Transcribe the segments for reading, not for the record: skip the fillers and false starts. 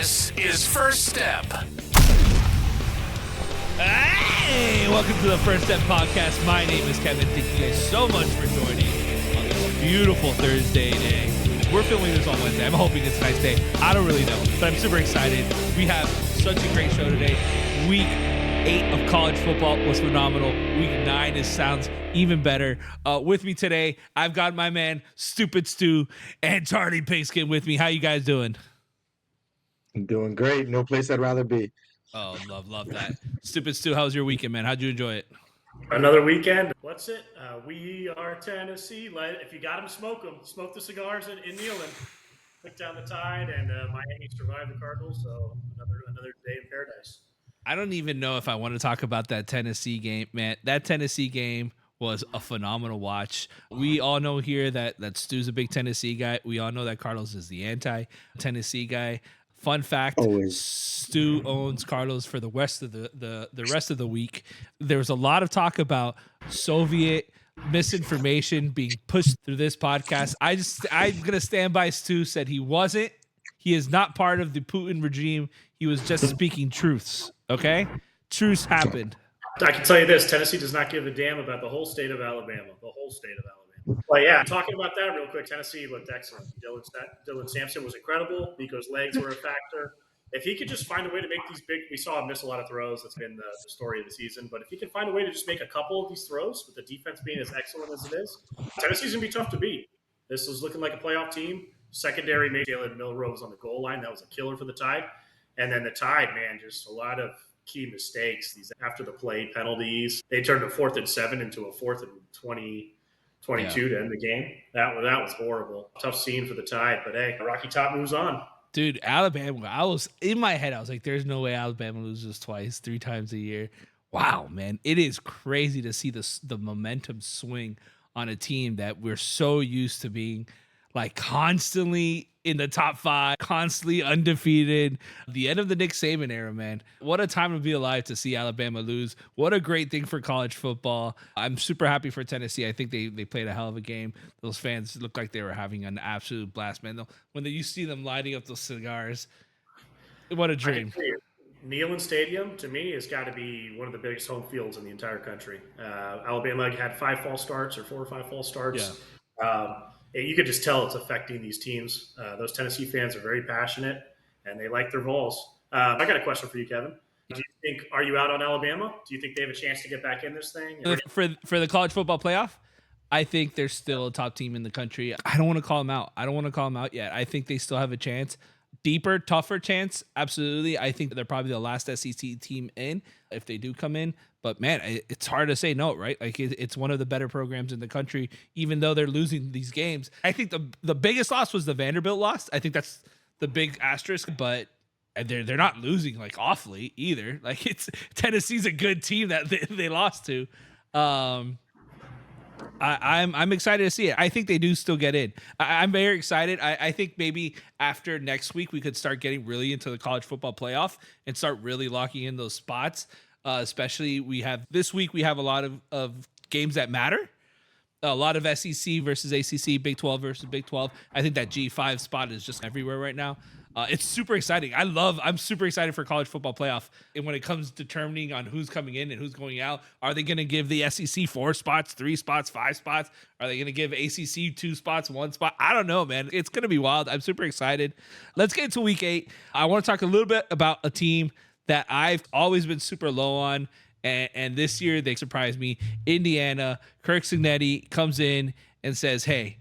This is First Step. Hey, welcome to the First Step Podcast. My name is Kevin. Thank you guys so much for joining on this beautiful Thursday day. We're filming this on Wednesday. I'm hoping it's a nice day. I don't really know, but I'm super excited. We have such a great show today. Week 8 of college football was phenomenal. Week 9 sounds even better. With me today, I've got my man, Stupid Stu, and Charlie Pigskin with me. How you guys doing? I'm doing great. No place I'd rather be. Oh, love that. Stupid Stu, how was your weekend, man? How'd you enjoy it? Another weekend. What's it? We are Tennessee. If you got them, smoke them. Smoke the cigars in Neyland. Took down the Tide, and Miami survived the Cardinals. So another day in paradise. I don't even know if I want to talk about that Tennessee game, man. That Tennessee game was a phenomenal watch. We all know here that Stu's a big Tennessee guy. We all know that Carlos is the anti-Tennessee guy. Fun fact: Always. Stu owns Carlos for the rest of the rest of the week. There was a lot of talk about Soviet misinformation being pushed through this podcast. I'm gonna stand by Stu. Said he wasn't. He is not part of the Putin regime. He was just speaking truths. Okay, truths happened. I can tell you this: Tennessee does not give a damn about the whole state of Alabama. But yeah, talking about that real quick, Tennessee looked excellent. Dylan Sampson was incredible because legs were a factor. If he could just find a way to make these big, we saw him miss a lot of throws. That's been the story of the season. But if he can find a way to just make a couple of these throws with the defense being as excellent as it is, Tennessee's going to be tough to beat. This is looking like a playoff team. Secondary made Jalen Milroe was on the goal line. That was a killer for the Tide. And then the Tide, man, just a lot of key mistakes. These after the play penalties. They turned a 4th and 7 into a 4th and 22 to end the game. That was horrible. Tough scene for the Tide, but hey, Rocky Top moves on. Dude, Alabama, I was in my head, I was like, there's no way Alabama loses twice, 3 times a year. Wow, man. It is crazy to see the momentum swing on a team that we're so used to being like constantly in the top 5, constantly undefeated. The end of the Nick Saban era, man. What a time to be alive to see Alabama lose. What a great thing for college football. I'm super happy for Tennessee. I think they played a hell of a game. Those fans looked like they were having an absolute blast, man. When you see them lighting up those cigars, what a dream. Neyland Stadium, to me, has got to be one of the biggest home fields in the entire country. Alabama had 4 or 5 false starts. Yeah. You could just tell it's affecting these teams. Those Tennessee fans are very passionate, and they like their Vols. I got a question for you, Kevin. Are you out on Alabama? Do you think they have a chance to get back in this thing? For the college football playoff, I think they're still a top team in the country. I don't want to call them out. Yet. I think they still have a chance. Deeper, tougher chance, absolutely. I think they're probably the last SEC team in if they do come in. But, man, it's hard to say no, right? Like, it's one of the better programs in the country, even though they're losing these games. I think the biggest loss was the Vanderbilt loss. I think that's the big asterisk, but they're not losing, like, awfully either. Like, it's Tennessee's a good team that they lost to. I'm excited to see it. I think they do still get in. I'm very excited. I think maybe after next week we could start getting really into the college football playoff and start really locking in those spots. Especially this week we have a lot of games that matter. A lot of SEC versus ACC, Big 12 versus Big 12. I think that G5 spot is just everywhere right now. It's super exciting. I'm super excited for college football playoff. And when it comes to determining on who's coming in and who's going out, are they going to give the SEC 4 spots, 3 spots, 5 spots? Are they going to give ACC 2 spots, 1 spot? I don't know, man. It's going to be wild. I'm super excited. Let's get into week 8. I want to talk a little bit about a team that I've always been super low on. And this year they surprised me. Indiana, Kirk Cignetti comes in and says, hey,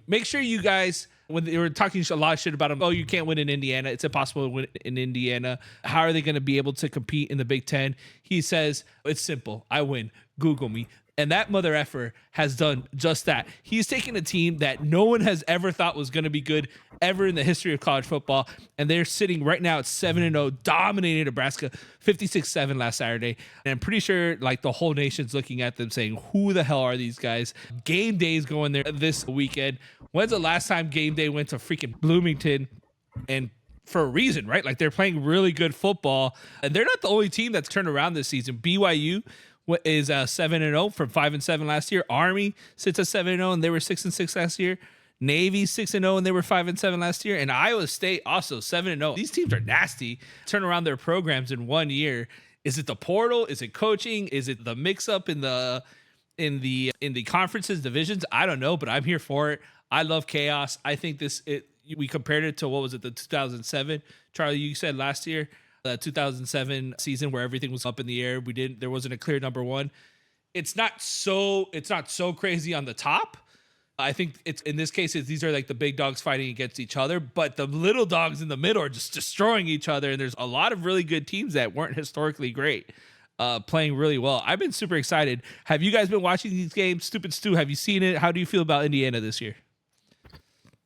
make sure you guys, when they were talking a lot of shit about him, oh, you can't win in Indiana. It's impossible to win in Indiana. How are they going to be able to compete in the Big Ten? He says, it's simple. I win. Google me. And that mother effer has done just that. He's taken a team that no one has ever thought was going to be good ever in the history of college football. And they're sitting right now at 7-0, dominating Nebraska 56-7 last Saturday. And I'm pretty sure like the whole nation's looking at them saying, who the hell are these guys? Game Day's going there this weekend. When's the last time Game Day went to freaking Bloomington? And for a reason, right? Like they're playing really good football. And they're not the only team that's turned around this season. BYU is 7-0 from 5-7 last year. Army sits at 7-0 and they were 6-6 last year. Navy 6-0 and they were 5-7 last year, and Iowa State also 7-0. These teams are nasty. Turn around their programs in 1 year. Is it the portal? Is it coaching? Is it the mix up in the conferences, divisions? I don't know, but I'm here for it. I love chaos. I think we compared it to, what was it, the 2007, Charlie, you said last year, the 2007 season where everything was up in the air. There wasn't a clear number one. It's not so crazy on the top. I think in this case, these are like the big dogs fighting against each other, but the little dogs in the middle are just destroying each other. And there's a lot of really good teams that weren't historically great, playing really well. I've been super excited. Have you guys been watching these games? Stupid Stu, have you seen it? How do you feel about Indiana this year?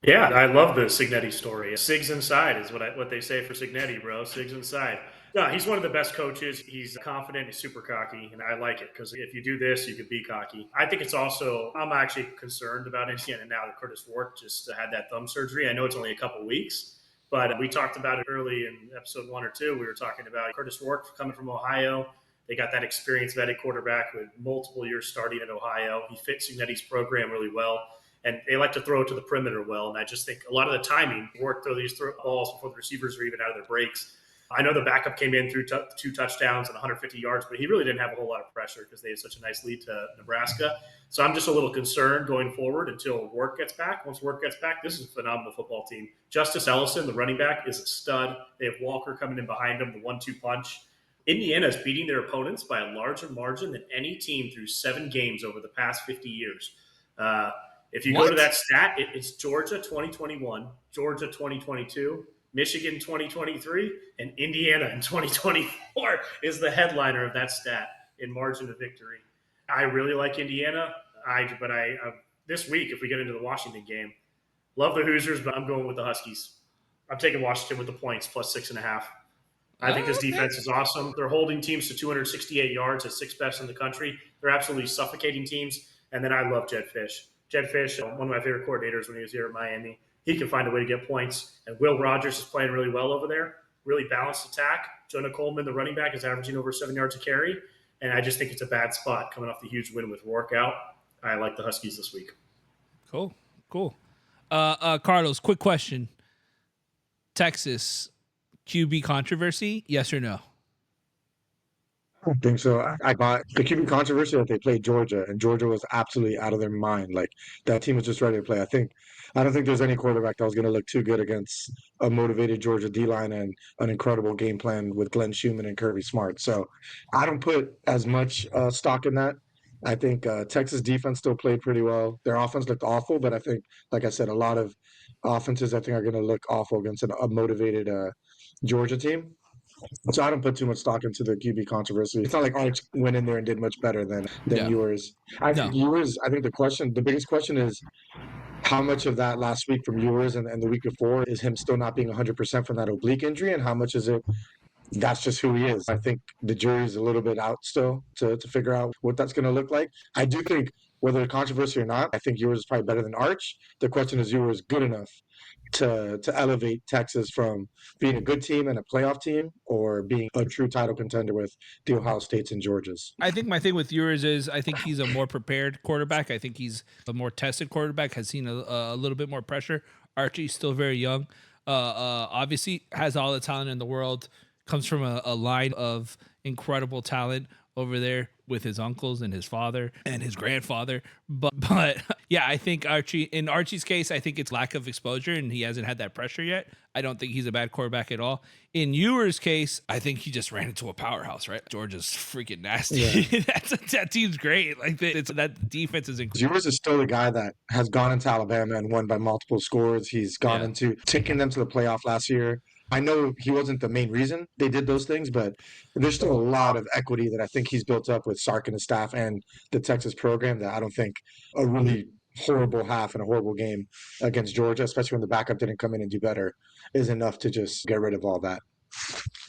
Yeah, I love the Signetti story. Sigs inside is what they say for Signetti, bro. Sigs inside. No, he's one of the best coaches. He's confident. He's super cocky, and I like it because if you do this, you could be cocky. I think it's also, I'm actually concerned about Indiana now that Curtis Wark just had that thumb surgery. I know it's only a couple weeks, but we talked about it early in episode 1 or 2. We were talking about Curtis Wark coming from Ohio. They got that experienced vetted quarterback with multiple years starting at Ohio. He fits Signetti's program really well. And they like to throw it to the perimeter well. And I just think a lot of the timing, Wark throw these balls before the receivers are even out of their breaks. I know the backup came in through 2 touchdowns and 150 yards, but he really didn't have a whole lot of pressure because they had such a nice lead to Nebraska. So I'm just a little concerned going forward until Wark gets back. Once Wark gets back, this is a phenomenal football team. Justice Ellison, the running back, is a stud. They have Walker coming in behind him, the 1-2 punch. Indiana is beating their opponents by a larger margin than any team through 7 games over the past 50 years. If you go to that stat, it's Georgia 2021, Georgia 2022, Michigan 2023, and Indiana in 2024 is the headliner of that stat in margin of victory. I really like Indiana, but this week, if we get into the Washington game, love the Hoosiers, but I'm going with the Huskies. I'm taking Washington with the points plus 6.5. I think this defense is awesome. They're holding teams to 268 yards at 6th best in the country. They're absolutely suffocating teams. And then I love Jed Fish. Jed Fish, one of my favorite coordinators when he was here at Miami. He can find a way to get points. And Will Rogers is playing really well over there. Really balanced attack. Jonah Coleman, the running back, is averaging over 7 yards a carry. And I just think it's a bad spot coming off the huge win with Rourke out. I like the Huskies this week. Cool. Carlos, quick question. Texas QB controversy, yes or no? I don't think so. I bought the QB controversy that they played Georgia, and Georgia was absolutely out of their mind. Like, that team was just ready to play. I don't think there's any quarterback that was going to look too good against a motivated Georgia D-line and an incredible game plan with Glenn Schumann and Kirby Smart. So I don't put as much stock in that. I think Texas defense still played pretty well. Their offense looked awful, but I think, like I said, a lot of offenses I think are going to look awful against a motivated Georgia team. So I don't put too much stock into the QB controversy. It's not like Arch went in there and did much better than Ewers. I think Ewers, the biggest question is how much of that last week from Ewers and the week before is him still not being 100% from that oblique injury, and how much is it that's just who he is. I think the jury's a little bit out still to figure out what that's going to look like. I do think, whether controversy or not, I think Ewers is probably better than Arch. The question is, Ewers good enough to elevate Texas from being a good team and a playoff team or being a true title contender with the Ohio States and Georgias? I think my thing with Ewers is I think he's a more prepared quarterback. I think he's a more tested quarterback, has seen a little bit more pressure. Archie's still very young. Obviously has all the talent in the world, comes from a line of incredible talent over there with his uncles and his father and his grandfather. But yeah, I think in Archie's case, I think it's lack of exposure and he hasn't had that pressure yet. I don't think he's a bad quarterback at all. In Ewers' case, I think he just ran into a powerhouse, right? Georgia's freaking nasty. Yeah. that team's great. Like that defense is incredible. Ewers is still a guy that has gone into Alabama and won by multiple scores. He's gone into taking them to the playoff last year. I know he wasn't the main reason they did those things, but there's still a lot of equity that I think he's built up with Sark and his staff and the Texas program that I don't think a really horrible half and a horrible game against Georgia, especially when the backup didn't come in and do better, is enough to just get rid of all that.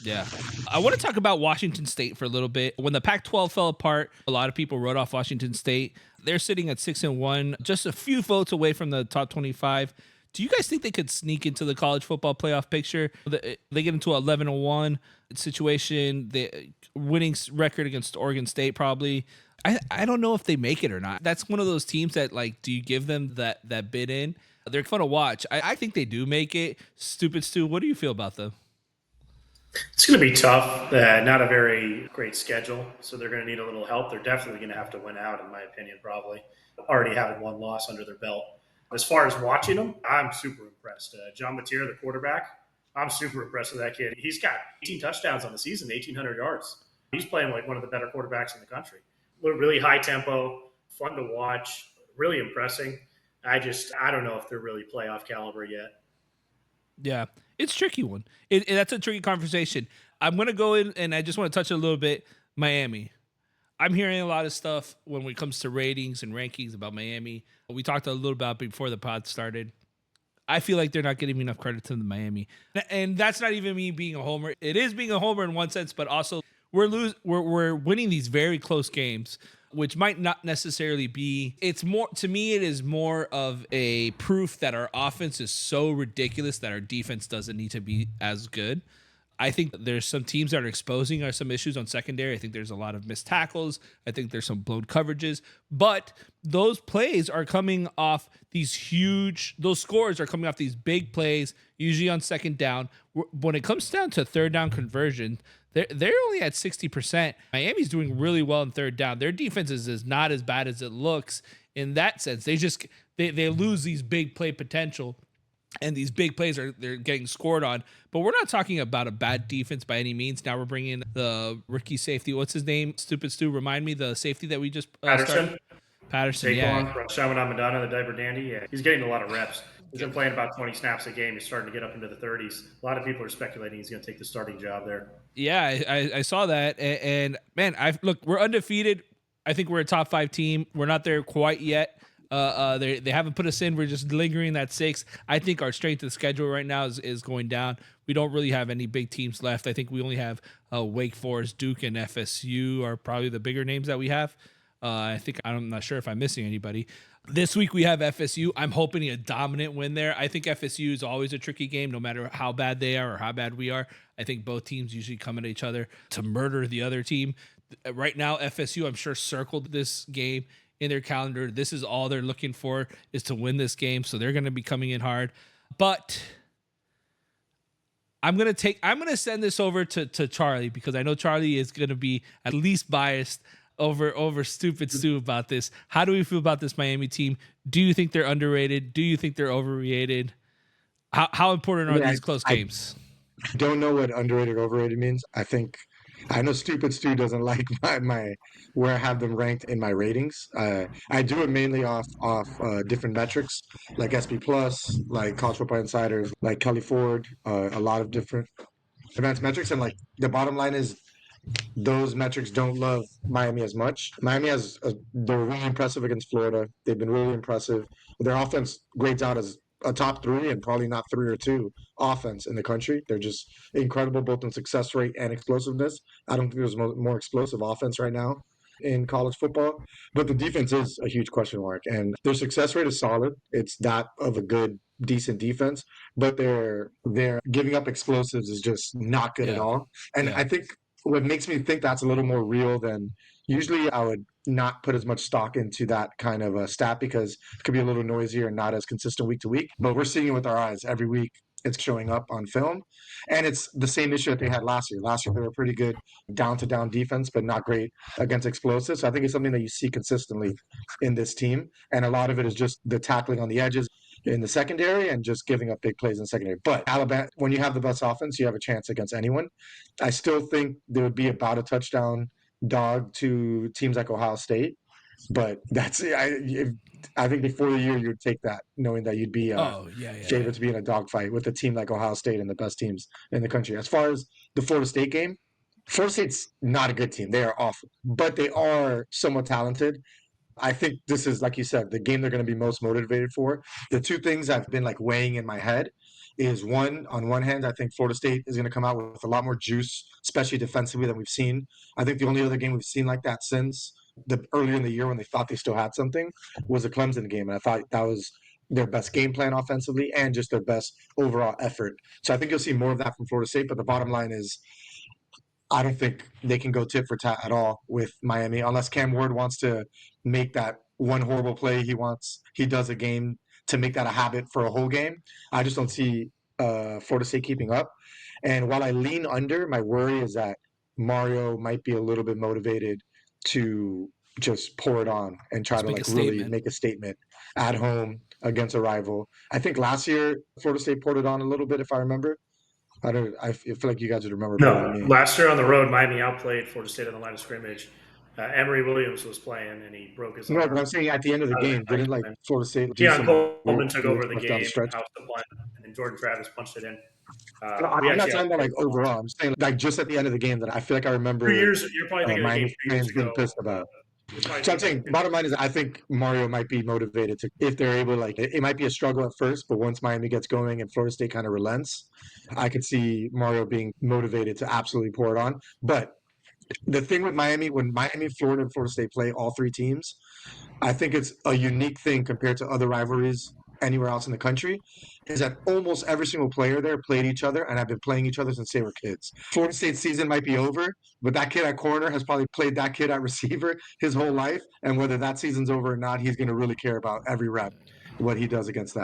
Yeah. I want to talk about Washington State for a little bit. When the Pac-12 fell apart, a lot of people wrote off Washington State. They're sitting at 6-1, just a few votes away from the top 25. Do you guys think they could sneak into the college football playoff picture? They get into an 11-1 situation, the winning record against Oregon State probably. I don't know if they make it or not. That's one of those teams that, like, do you give them that bid in? They're fun to watch. I think they do make it. Stupid Stu, what do you feel about them? It's going to be tough. Not a very great schedule, so they're going to need a little help. They're definitely going to have to win out, in my opinion, probably. Already having one loss under their belt. As far as watching them, I'm super impressed. John Mateer, the quarterback, I'm super impressed with that kid. He's got 18 touchdowns on the season, 1,800 yards. He's playing like one of the better quarterbacks in the country. Really high tempo, fun to watch, really impressing. I don't know if they're really playoff caliber yet. Yeah, it's a tricky one. That's a tricky conversation. I'm going to go in and I just want to touch a little bit Miami. I'm hearing a lot of stuff when it comes to ratings and rankings about Miami. We talked a little about before the pod started. I feel like they're not getting enough credit to the Miami. And that's not even me being a homer. It is being a homer in one sense, but also we're winning these very close games, which might not necessarily be. It's more, to me, it is more of a proof that our offense is so ridiculous that our defense doesn't need to be as good. I think there's some teams that are exposing some issues on secondary. I think there's a lot of missed tackles. I think there's some blown coverages. But those plays are coming off those scores are coming off these big plays, usually on second down. When it comes down to third down conversion, they're only at 60%. Miami's doing really well in third down. Their defense is not as bad as it looks in that sense. They lose these big play potential. And these big plays they're getting scored on. But we're not talking about a bad defense by any means. Now we're bringing in the rookie safety. What's his name? Stupid Stu. Remind me, the safety that we just started. Patterson, yeah. Shaman Madonna, the diaper dandy. Yeah, he's getting a lot of reps. He's been playing about 20 snaps a game. He's starting to get up into the 30s. A lot of people are speculating he's going to take the starting job there. Yeah, I saw that. And man, look, we're undefeated. I think we're a top 5 team. We're not there quite yet. They haven't put us in. We're just lingering at 6. I think our strength of schedule right now is going down. We don't really have any big teams left. I think we only have Wake Forest, Duke, and FSU are probably the bigger names that we have. I'm not sure if I'm missing anybody. This week we have FSU. I'm hoping a dominant win there. I think FSU is always a tricky game, no matter how bad they are or how bad we are. I think both teams usually come at each other to murder the other team. Right now, FSU, I'm sure, circled this game in their calendar. This is all they're looking for, is to win this game. So they're going to be coming in hard. But I'm going to send this over to Charlie, because I know Charlie is going to be at least biased over Stupid Stu about this. How do we feel about this Miami team? Do you think they're underrated? Do you think they're overrated? How important are these close games? I don't know what underrated, overrated means. I know Stupid Stu doesn't like my where I have them ranked in my ratings. I do it mainly off different metrics like SP Plus, like College Football Insiders, like Kelly Ford, a lot of different advanced metrics. And like the bottom line is, those metrics don't love Miami as much. Miami they're really impressive against Florida. They've been really impressive. Their offense grades out as a top 3 and probably not 3 or 2 offense in the country. They're just incredible both in success rate and explosiveness. I don't think there's more explosive offense right now in college football, but the defense is a huge question mark, and their success rate is solid. It's that of a good, decent defense, but their giving up explosives is just not good at all. And I think what makes me think that's a little more real than usually I would not put as much stock into that kind of a stat, because it could be a little noisier and not as consistent week to week. But we're seeing it with our eyes every week. It's showing up on film, and it's the same issue that they had last year. Last year they were pretty good down-to-down defense, but not great against explosives. So I think it's something that you see consistently in this team, and a lot of it is just the tackling on the edges in the secondary and just giving up big plays in the secondary. But Alabama, when you have the best offense, you have a chance against anyone. I still think there would be about a touchdown dog to teams like Ohio State, but I think before the year you'd take that, knowing that you'd be favored to be in a dogfight with a team like Ohio State and the best teams in the country. As far as the Florida State game, Florida State's not a good team. They are awful, but they are somewhat talented. I think this is, like you said, the game they're going to be most motivated for. The two things I've been like weighing in my head is, one, on one hand, I think Florida State is going to come out with a lot more juice, especially defensively, than we've seen. I think the only other game we've seen like that since the earlier in the year when they thought they still had something was the Clemson game. And I thought that was their best game plan offensively and just their best overall effort. So I think you'll see more of that from Florida State. But the bottom line is, I don't think they can go tit for tat at all with Miami unless Cam Ward wants to make that one horrible play he does a game to make that a habit for a whole game. I just don't see Florida State keeping up. And while I lean under, my worry is that Mario might be a little bit motivated to just pour it on and try Just to make a like really statement. make a statement at home against a rival. I think last year Florida State poured it on a little bit, if I remember. I feel like you guys would remember better than No, me. last year on the road, Miami outplayed Florida State on the line of scrimmage. Emory Williams was playing, and he broke his No, but arm. I'm saying at the end of the I was game, didn't like excited. Florida State do Keon some weird Coleman took over the stuff down the game, stretch? housed the punt, and then Jordan Travis punched it in. No, We I'm not actually talking about outplayed like them all. overall. I'm saying like just at the end of the game that I feel like I 2 remember years, you're probably thinking of the game Miami 2 years fans ago. being pissed about. You're probably So I'm thinking saying, bottom line is, I think Mario might be motivated to, if they're able, like, it might be a struggle at first, but once Miami gets going and Florida State kind of relents, I could see Mario being motivated to absolutely pour it on. But the thing with Miami, when Miami, Florida, and Florida State play all three teams, I think it's a unique thing compared to other rivalries anywhere else in the country, is that almost every single player there played each other and have been playing each other since they were kids. Florida State's season might be over, but that kid at corner has probably played that kid at receiver his whole life, and whether that season's over or not, he's going to really care about every rep what he does against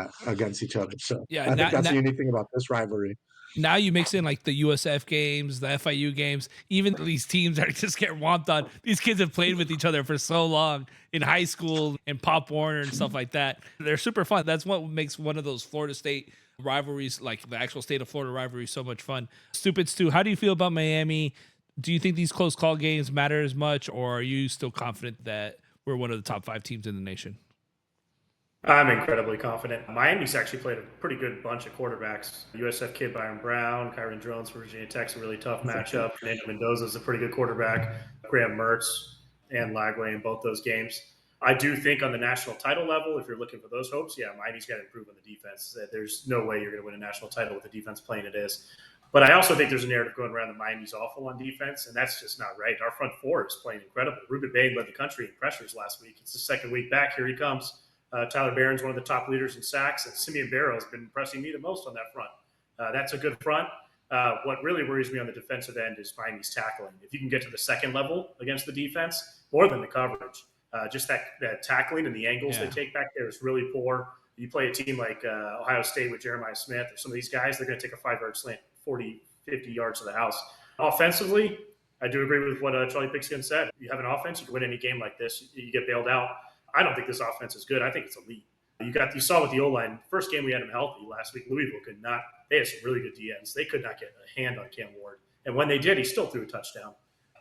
each other. So Yeah, I think that's not the unique thing about this rivalry. now you mix in like the USF games, the FIU games, even these teams that just get whomped on. These kids have played with each other for so long in high school and Pop Warner and stuff like that. They're super fun. That's what makes one of those Florida State rivalries, like the actual state of Florida rivalry, so much fun. Stupid Stu, how do you feel about Miami? Do you think these close call games matter as much, or are you still confident that we're one of the top 5 teams in the nation? I'm incredibly confident. Miami's actually played a pretty good bunch of quarterbacks. USF kid Byron Brown, Kyron Jones for Virginia Tech's a really tough matchup. Fernando Mendoza's a pretty good quarterback. Graham Mertz and Lagway in both those games. I do think on the national title level, if you're looking for those hopes, yeah, Miami's got to improve on the defense. There's no way you're going to win a national title with the defense playing it is. But I also think there's a narrative going around that Miami's awful on defense, and that's just not right. Our front four is playing incredible. Ruben Bain led the country in pressures last week. It's the second week back. Here he comes. Tyler Barron's one of the top leaders in sacks, and Simeon Barrow has been impressing me the most on that front. That's a good front. What really worries me on the defensive end is Miami's tackling. If you can get to the second level against the defense, more than the coverage, just that tackling and the angles they take back there is really poor. You play a team like Ohio State with Jeremiah Smith or some of these guys, they're going to take a 5-yard slant 40, 50 yards to the house. Offensively, I do agree with what Charlie Pigskin said. You have an offense, you can win any game like this. You get bailed out. I don't think this offense is good. I think it's elite. You saw with the O-line, first game we had him healthy last week. Louisville could not. They had some really good DNs. They could not get a hand on Cam Ward. And when they did, he still threw a touchdown.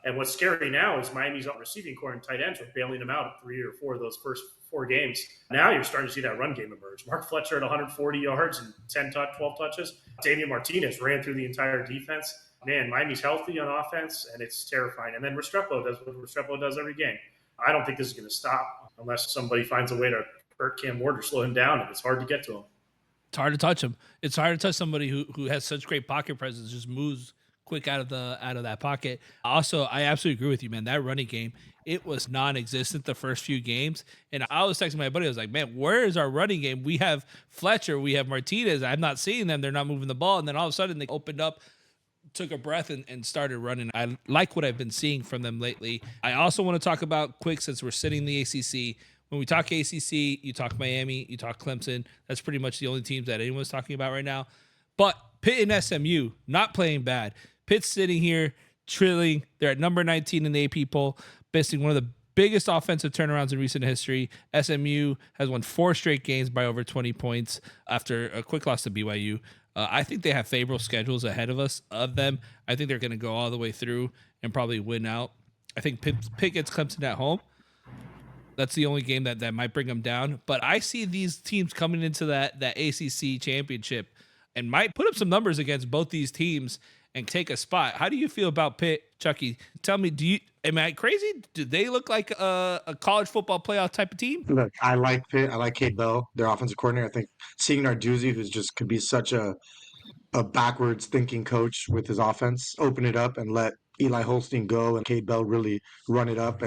And what's scary now is Miami's receiving core and tight ends are bailing them out at 3 or 4 of those first 4 games. Now you're starting to see that run game emerge. Mark Fletcher at 140 yards and 12 touches. Damian Martinez ran through the entire defense. Man, Miami's healthy on offense, and it's terrifying. And then Restrepo does what Restrepo does every game. I don't think this is going to stop unless somebody finds a way to hurt Cam Ward or slow him down, and it's hard to get to him. It's hard to touch him. It's hard to touch somebody who has such great pocket presence, just moves quick out of that pocket. Also, I absolutely agree with you, man. That running game, it was non-existent the first few games. And I was texting my buddy, I was like, man, where is our running game? We have Fletcher, we have Martinez. I'm not seeing them. They're not moving the ball. And then all of a sudden they opened up, took a breath and started running. I like what I've been seeing from them lately. I also want to talk about quick, since we're sitting in the ACC. When we talk ACC, you talk Miami, you talk Clemson. That's pretty much the only teams that anyone's talking about right now. But Pitt and SMU, not playing bad. Pitt's sitting here trilling. They're at number 19 in the AP poll, besting one of the biggest offensive turnarounds in recent history. SMU has won 4 straight games by over 20 points after a quick loss to BYU. I think they have favorable schedules ahead of them. I think they're going to go all the way through and probably win out. I think Pitt gets Clemson at home. That's the only game that might bring them down. But I see these teams coming into that ACC championship and might put up some numbers against both these teams and take a spot. How do you feel about Pitt, Chucky? Tell me, am I crazy? Do they look like a college football playoff type of team? Look, I like Pitt. I like Kate Bell, their offensive coordinator. I think seeing Narduzzi, who's just could be such a backwards thinking coach with his offense, open it up and let Eli Holstein go and Kate Bell really run it up.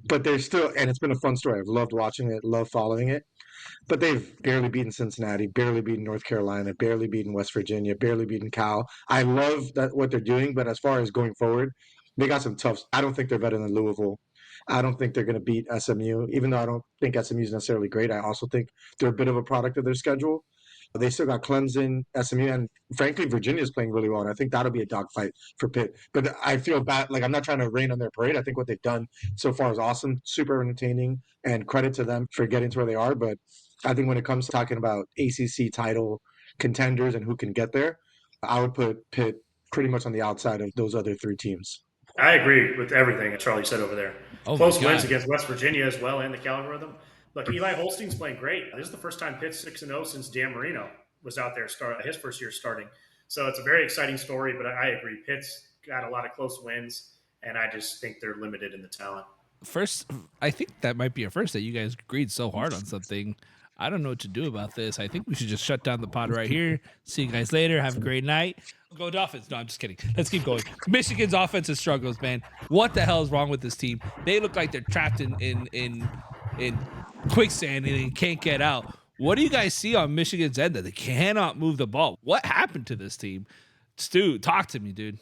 But they're still, and it's been a fun story. I've loved watching it, loved following it. But they've barely beaten Cincinnati, barely beaten North Carolina, barely beaten West Virginia, barely beaten Cal. I love what they're doing, but as far as going forward, they got some tough. I don't think they're better than Louisville. I don't think they're going to beat SMU, even though I don't think SMU is necessarily great. I also think they're a bit of a product of their schedule. They still got Clemson, SMU, and frankly, Virginia's playing really well. And I think that'll be a dogfight for Pitt. But I feel bad. Like, I'm not trying to rain on their parade. I think what they've done so far is awesome, super entertaining, and credit to them for getting to where they are. But I think when it comes to talking about ACC title contenders and who can get there, I would put Pitt pretty much on the outside of those other three teams. I agree with everything that Charlie said over there. Oh my Close wins God. against West Virginia as well and the Cal Rhythm. Look, Eli Holstein's playing great. This is the first time Pitt's 6-0 since Dan Marino was out there his first year starting. So it's a very exciting story, but I agree. Pitt's got a lot of close wins, and I just think they're limited in the talent. First, I think that might be a first that you guys agreed so hard on something. I don't know what to do about this. I think we should just shut down the pod right here. See you guys later. Have a great night. Go Dolphins. No, I'm just kidding. Let's keep going. Michigan's offensive struggles, man. What the hell is wrong with this team? They look like they're trapped in quicksand and they can't get out. What do you guys see on Michigan's end that they cannot move the ball? What happened to this team? Stu, talk to me, dude.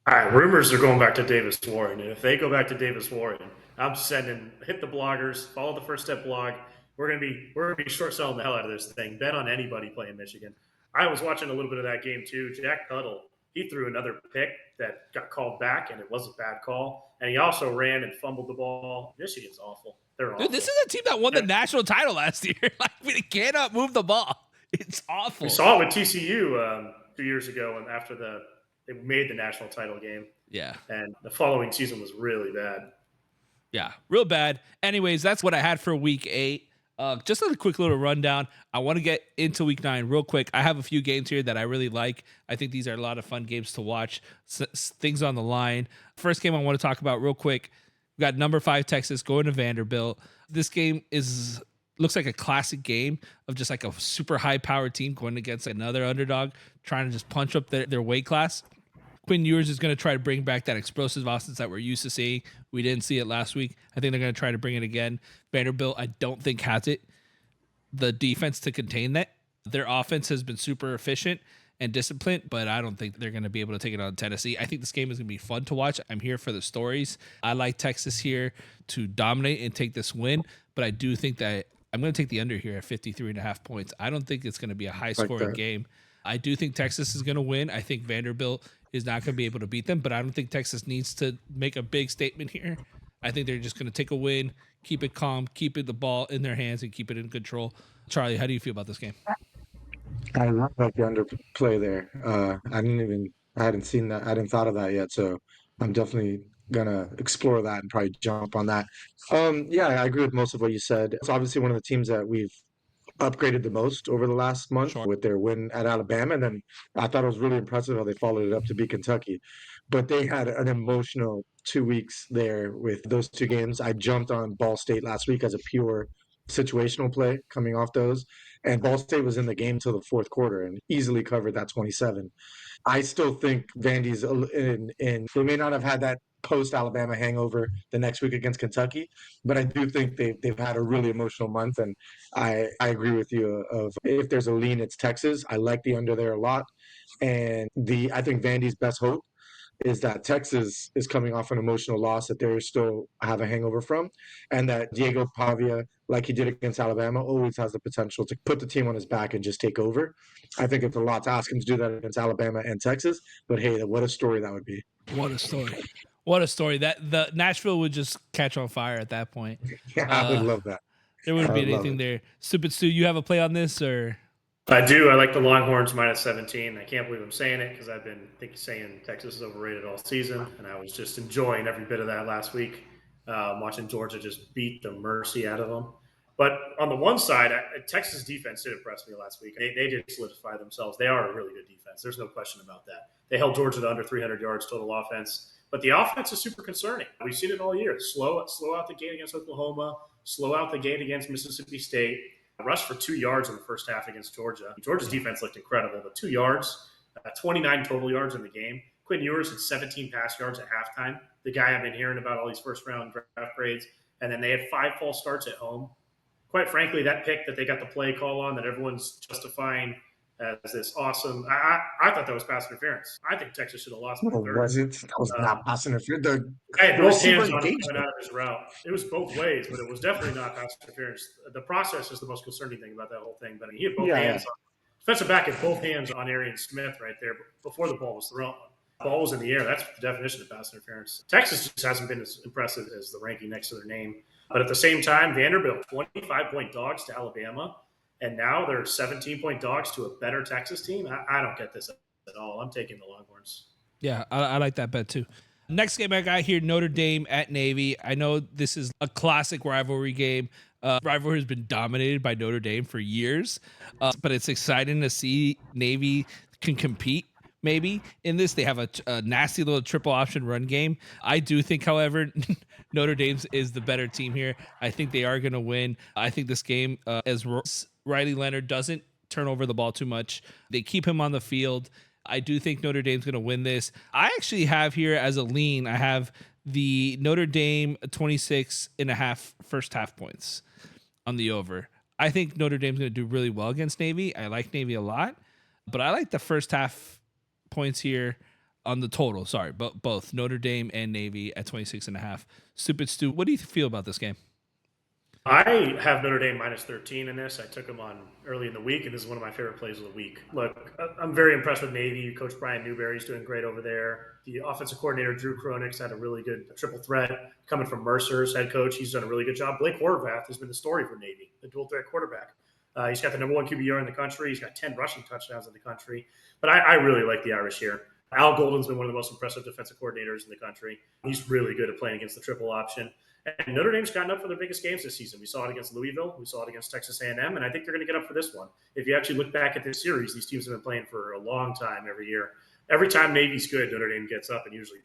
All right, rumors are going back to Davis Warren. And if they go back to Davis Warren, I'm sending hit the bloggers, follow the First Step blog. We're gonna be short selling the hell out of this thing. Bet on anybody playing Michigan. I was watching a little bit of that game too. Jack Tuttle, he threw another pick that got called back, and it was a bad call. And he also ran and fumbled the ball. Michigan's awful. They're awful. Dude, this is a team that won the national title last year. Like, we cannot move the ball. It's awful. We saw it with TCU 2 years ago, and after they made the national title game. Yeah. And the following season was really bad. Yeah, real bad. Anyways, that's what I had for week 8. Just a quick little rundown. I want to get into week 9 real quick. I have a few games here that I really like. I think these are a lot of fun games to watch. Things on the line. First game I want to talk about real quick. We got number 5 Texas going to Vanderbilt. This game looks like a classic game of just like a super high-powered team going against another underdog, trying to just punch up their weight class. Quinn Ewers is going to try to bring back that explosive offense that we're used to seeing. We didn't see it last week. I think they're going to try to bring it again. Vanderbilt, I don't think has it. The defense to contain that. Their offense has been super efficient and disciplined, but I don't think they're going to be able to take it on Tennessee. I think this game is going to be fun to watch. I'm here for the stories. I like Texas here to dominate and take this win, but I do think that I'm going to take the under here at 53.5 points. I don't think it's going to be a high-scoring game. I do think Texas is going to win. I think Vanderbilt is not going to be able to beat them, but I don't think Texas needs to make a big statement here. I think they're just going to take a win, keep it calm, keep the ball in their hands, and keep it in control. Charlie, how do you feel about this game? I love the underplay there. I hadn't seen that. I hadn't thought of that yet. So I'm definitely gonna explore that and probably jump on that. Yeah, I agree with most of what you said. It's obviously one of the teams that we've upgraded the most over the last month with their win at Alabama. And then I thought it was really impressive how they followed it up to beat Kentucky. But they had an emotional 2 weeks there with those two games. I jumped on Ball State last week as a pure situational play coming off those. And Ball State was in the game till the fourth quarter and easily covered that 27. I still think Vandy's they may not have had that post Alabama hangover the next week against Kentucky, but I do think they've had a really emotional month, and I agree with you. Of if there's a lean, it's Texas. I like the under there a lot, and I think Vandy's best hope is that Texas is coming off an emotional loss that they still have a hangover from, and that Diego Pavia, like he did against Alabama, always has the potential to put the team on his back and just take over. I think it's a lot to ask him to do that against Alabama and Texas, but hey, what a story that would be. What a story. What a story. That the Nashville would just catch on fire at that point. Yeah, I would love that. There wouldn't be anything there. Stupid Stu, you have a play on this, or? I do. I like the Longhorns minus 17. I can't believe I'm saying it because I've been saying Texas is overrated all season, and I was just enjoying every bit of that last week, watching Georgia just beat the mercy out of them. But on the one side, Texas defense did impress me last week. They did solidify themselves. They are a really good defense. There's no question about that. They held Georgia to under 300 yards total offense. But the offense is super concerning. We've seen it all year. Slow out the gate against Oklahoma, slow out the gate against Mississippi State, rush for 2 yards in the first half against Georgia. Georgia's defense looked incredible, but 2 yards, 29 total yards in the game. Quinn Ewers had 17 pass yards at halftime. The guy I've been hearing about all these first-round draft grades. And then they had 5 false starts at home. Quite frankly, that pick that they got the play call on that everyone's justifying as this awesome. I thought that was pass interference. I think Texas should have lost by No, 30. was it? That was not pass interference. I had The both receiver hands on him engaged coming him. out of his route. It was both ways, but it was definitely not pass interference. The process is the most concerning thing about that whole thing. But I mean, he had both hands on defensive back had both hands on Arian Smith right there before the ball was thrown. The ball was in the air. That's the definition of pass interference. Texas just hasn't been as impressive as the ranking next to their name. But at the same time, Vanderbilt, 25-point dogs to Alabama, and now they're 17-point dogs to a better Texas team. I don't get this at all. I'm taking the Longhorns. Yeah, I like that bet too. Next game I got here, Notre Dame at Navy. I know this is a classic rivalry game. Rivalry has been dominated by Notre Dame for years, but it's exciting to see Navy can compete. Maybe in this, they have a nasty little triple option run game. I do think, however, Notre Dame is the better team here. I think they are going to win. I think this game, as Riley Leonard doesn't turn over the ball too much, they keep him on the field. I do think Notre Dame's going to win this. I actually have here as a lean, I have the Notre Dame 26.5 first half points on the over. I think Notre Dame's going to do really well against Navy. I like Navy a lot, but I like the first half points here on the total. Sorry, but both Notre Dame and Navy at 26.5. Stupid Stu, what do you feel about this game? I have Notre Dame minus 13 in this. I took them on early in the week, and this is one of my favorite plays of the week. Look, I'm very impressed with Navy. Coach Brian Newberry's doing great over there. The offensive coordinator, Drew Kronix, had a really good triple threat coming from Mercer's head coach. He's done a really good job. Blake Horvath has been the story for Navy, the dual threat quarterback. He's got the number one QBR in the country. He's got 10 rushing touchdowns in the country. But I really like the Irish here. Al Golden's been one of the most impressive defensive coordinators in the country. He's really good at playing against the triple option. And Notre Dame's gotten up for their biggest games this season. We saw it against Louisville. We saw it against Texas A&M. And I think they're going to get up for this one. If you actually look back at this series, these teams have been playing for a long time every year. Every time Navy's good, Notre Dame gets up and usually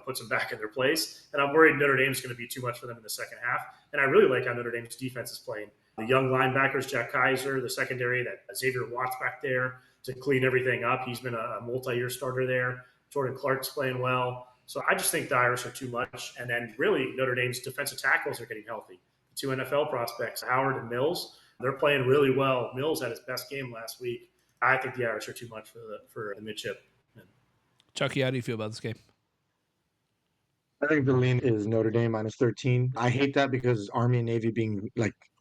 puts them back in their place. And I'm worried Notre Dame's going to be too much for them in the second half. And I really like how Notre Dame's defense is playing. The young linebackers, Jack Kaiser, the secondary, that Xavier Watts back there to clean everything up. He's been a multi-year starter there. Jordan Clark's playing well. So I just think the Irish are too much. And then really Notre Dame's defensive tackles are getting healthy. The two NFL prospects, Howard and Mills, they're playing really well. Mills had his best game last week. I think the Irish are too much for the midship. Chucky, how do you feel about this game? I think the lean is Notre Dame minus 13. I hate that because Army and Navy being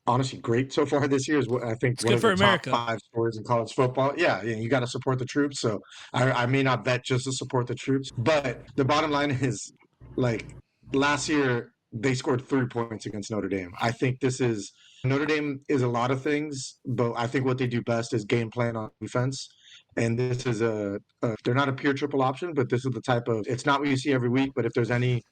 honestly great so far this year is what I think It's one good of for the America. top 5 stories in college football. Yeah, you got to support the troops. So I may not bet just to support the troops, but the bottom line is last year they scored 3 points against Notre Dame. I think Notre Dame is a lot of things, but I think what they do best is game plan on defense. And this is they're not a pure triple option, but this is the type of, it's not what you see every week, but if there's any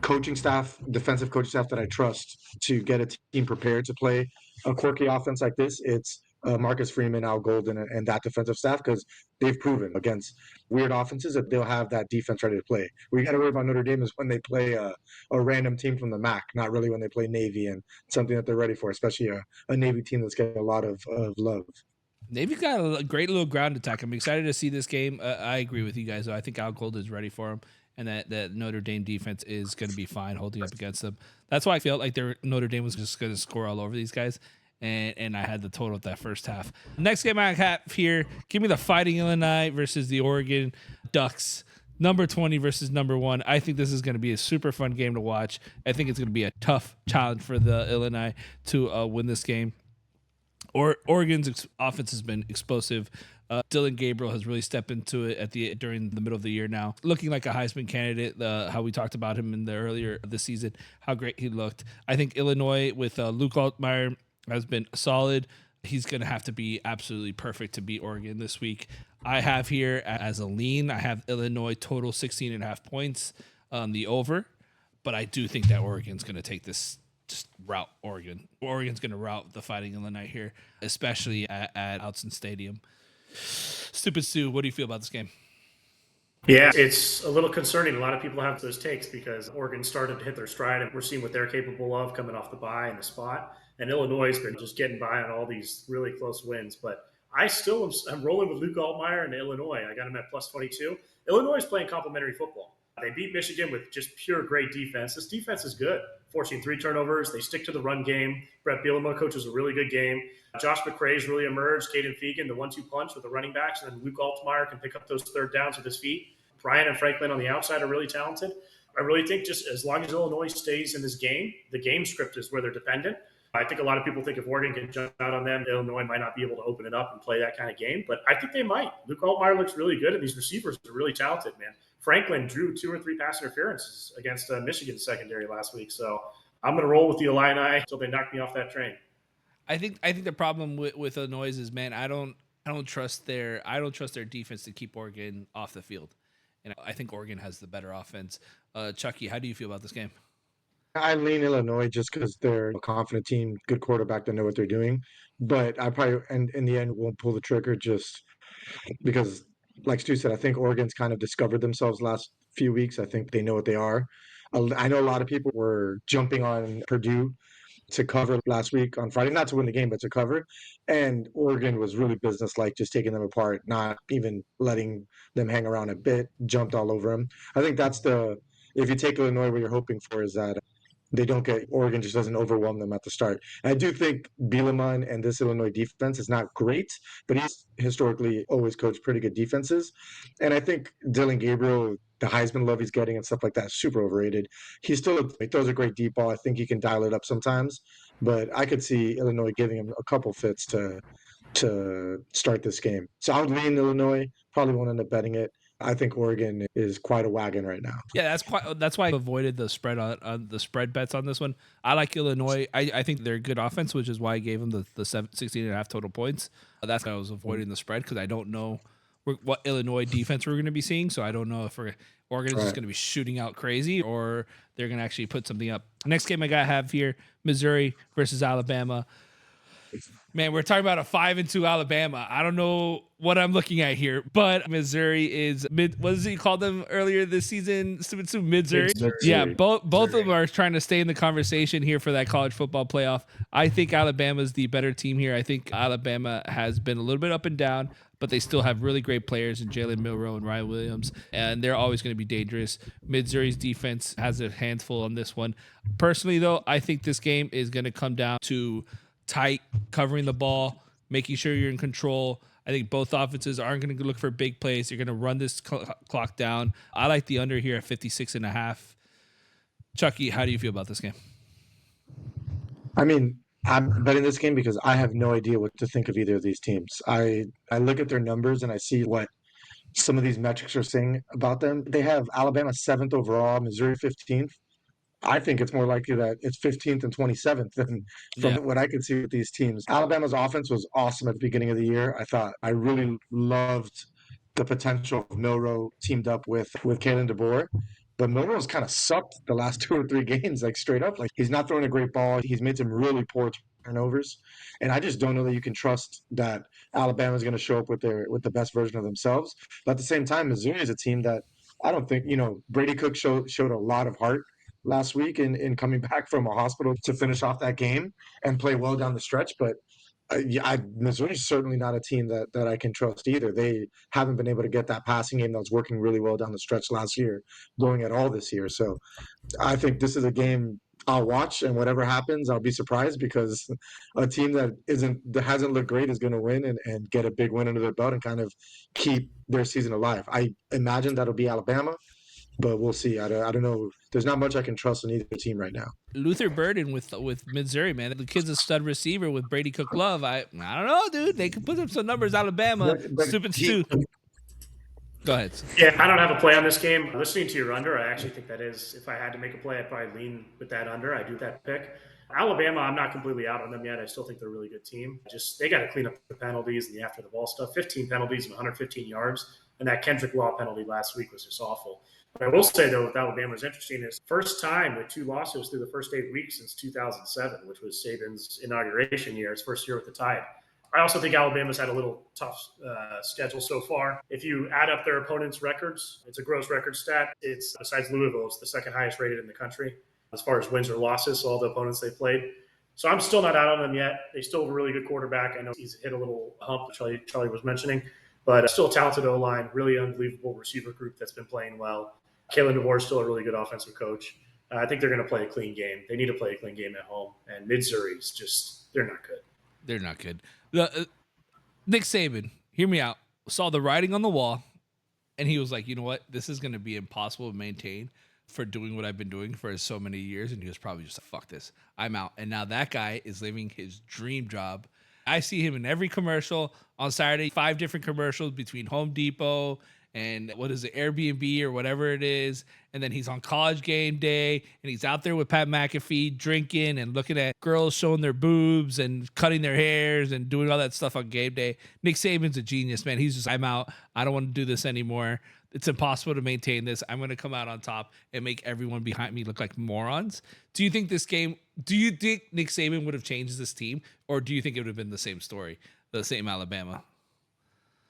coaching staff, defensive coaching staff that I trust to get a team prepared to play a quirky offense like this, it's Marcus Freeman, Al Golden, and that defensive staff, because they've proven against weird offenses that they'll have that defense ready to play. Where you got to worry about Notre Dame is when they play a random team from the MAC, not really when they play Navy and something that they're ready for, especially a Navy team that's getting a lot of love. Navy's got a great little ground attack. I'm excited to see this game. I agree with you guys, though. I think Al Gold is ready for him, and that Notre Dame defense is going to be fine holding up against them. That's why I felt like Notre Dame was just going to score all over these guys, and I had the total of that first half. Next game I have here, give me the Fighting Illini versus the Oregon Ducks. Number 20 versus number 1. I think this is going to be a super fun game to watch. I think it's going to be a tough challenge for the Illini to win this game. Oregon's offense has been explosive. Dylan Gabriel has really stepped into it during the middle of the year now, looking like a Heisman candidate. How we talked about him in the earlier this season, how great he looked. I think Illinois with Luke Altmaier has been solid. He's going to have to be absolutely perfect to beat Oregon this week. I have here as a lean, I have Illinois total 16.5 points on the over, but I do think that Oregon's going to take this. Just route Oregon. Oregon's going to route the Fighting Illini here, especially at Outson Stadium. Stupid Stu, what do you feel about this game? Yeah, it's a little concerning. A lot of people have those takes because Oregon started to hit their stride, and we're seeing what they're capable of coming off the bye and the spot. And Illinois has been just getting by on all these really close wins. But I still am rolling with Luke Altmaier in Illinois. I got him at plus 22. Illinois is playing complimentary football. They beat Michigan with just pure great defense. This defense is good. Forcing 3 turnovers. They stick to the run game. Brett Bielema coaches a really good game. Josh McCray's really emerged. Caden Fegan, the 1-2 punch with the running backs. And then Luke Altmaier can pick up those third downs with his feet. Brian and Franklin on the outside are really talented. I really think just as long as Illinois stays in this game, the game script is where they're dependent. I think a lot of people think if Oregon can jump out on them, Illinois might not be able to open it up and play that kind of game. But I think they might. Luke Altmaier looks really good, and these receivers are really talented, man. Franklin drew 2 or 3 pass interferences against Michigan's secondary last week. So I'm going to roll with the Illini until they knock me off that train. I think the problem with Illinois is, man, I don't trust their defense to keep Oregon off the field, and I think Oregon has the better offense. Chucky, how do you feel about this game? I lean Illinois just because they're a confident team, good quarterback, they know what they're doing. But I probably, and in the end, won't pull the trigger just because, like Stu said, I think Oregon's kind of discovered themselves last few weeks. I think they know what they are. I know a lot of people were jumping on Purdue to cover last week on Friday, not to win the game, but to cover. And Oregon was really businesslike, just taking them apart, not even letting them hang around a bit, jumped all over them. I think that's if you take Illinois, what you're hoping for is that they don't get Oregon just doesn't overwhelm them at the start. And I do think Bielema and this Illinois defense is not great, but he's historically always coached pretty good defenses. And I think Dylan Gabriel, the Heisman love he's getting and stuff like that, is super overrated. He throws a great deep ball. I think he can dial it up sometimes, but I could see Illinois giving him a couple fits to start this game. So I would lean Illinois. Probably won't end up betting it. I think Oregon is quite a wagon right now. Yeah, that's why I avoided the spread on the spread bets on this one. I like Illinois. I think they're a good offense, which is why I gave them the 16.5 total points. That's why I was avoiding the spread because I don't know what Illinois defense we're going to be seeing. So I don't know if Oregon is just going to be shooting out crazy or they're going to actually put something up. Next game I have here, Missouri versus Alabama. Man, we're talking about a 5-2 Alabama. I don't know what I'm looking at here, but Missouri is what did you call them earlier this season? Missouri. Yeah, both of them are trying to stay in the conversation here for that college football playoff. I think Alabama's the better team here. I think Alabama has been a little bit up and down, but they still have really great players in Jalen Milroe and Ryan Williams, and they're always going to be dangerous. Missouri's defense has a handful on this one. Personally, though, I think this game is going to come down to tight, covering the ball, making sure you're in control. I think both offenses aren't going to look for big plays. They're going to run this clock down. I like the under here at 56.5. Chucky, how do you feel about this game? I mean, I'm betting this game because I have no idea what to think of either of these teams. I look at their numbers and I see what some of these metrics are saying about them. They have Alabama 7th overall, Missouri 15th. I think it's more likely that it's 15th and 27th than from what I could see with these teams. Alabama's offense was awesome at the beginning of the year. I really loved the potential of Milroe teamed up with Kalen DeBoer. But Milroe's kind of sucked the last 2 or 3 games, like straight up. Like he's not throwing a great ball. He's made some really poor turnovers. And I just don't know that you can trust that Alabama's going to show up with the best version of themselves. But at the same time, Missouri is a team that I don't think, Brady Cook showed a lot of heart last week in coming back from a hospital to finish off that game and play well down the stretch. But Missouri's certainly not a team that I can trust either. They haven't been able to get that passing game that was working really well down the stretch last year, going at all this year. So I think this is a game I'll watch, and whatever happens, I'll be surprised because a team that hasn't looked great is going to win and get a big win under their belt and kind of keep their season alive. I imagine that'll be Alabama. But we'll see. I don't know. There's not much I can trust in either team right now. Luther Burden with Missouri, man. The kid's a stud receiver with Brady Cook love. I don't know, dude. They could put up some numbers. Alabama, stupid Stu. Go ahead. Yeah, I don't have a play on this game. Listening to your under, I actually think that is, if I had to make a play, I'd probably lean with that under. I do that pick. Alabama, I'm not completely out on them yet. I still think they're a really good team. They got to clean up the penalties and the after the ball stuff. 15 penalties and 115 yards. And that Kendrick Law penalty last week was just awful. What I will say, though, with Alabama is interesting is first time with 2 losses through the first 8 weeks since 2007, which was Saban's inauguration year, his first year with the Tide. I also think Alabama's had a little tough schedule so far. If you add up their opponents' records, it's a gross record stat. It's, besides Louisville, it's the second highest rated in the country as far as wins or losses, so all the opponents they played. So I'm still not out on them yet. They still have a really good quarterback. I know he's hit a little hump, which Charlie was mentioning, but still a talented O-line, really unbelievable receiver group that's been playing well. Kalen DeBoer is still a really good offensive coach. I think they're going to play a clean game. They need to play a clean game at home. And Missouri's just, they're not good. They're not good. Nick Saban, hear me out, saw the writing on the wall, and he was like, you know what? This is going to be impossible to maintain for doing what I've been doing for so many years. And he was probably just like, fuck this. I'm out. And now that guy is living his dream job. I see him in every commercial on Saturday, 5 different commercials between Home Depot and what is it, Airbnb or whatever it is. And then he's on College Game Day, and he's out there with Pat McAfee drinking and looking at girls showing their boobs and cutting their hairs and doing all that stuff on game day. Nick Saban's a genius, man. He's just, I'm out. I don't want to do this anymore. It's impossible to maintain this. I'm going to come out on top and make everyone behind me look like morons. Do you think Nick Saban would have changed this team, or do you think it would have been the same story, the same Alabama?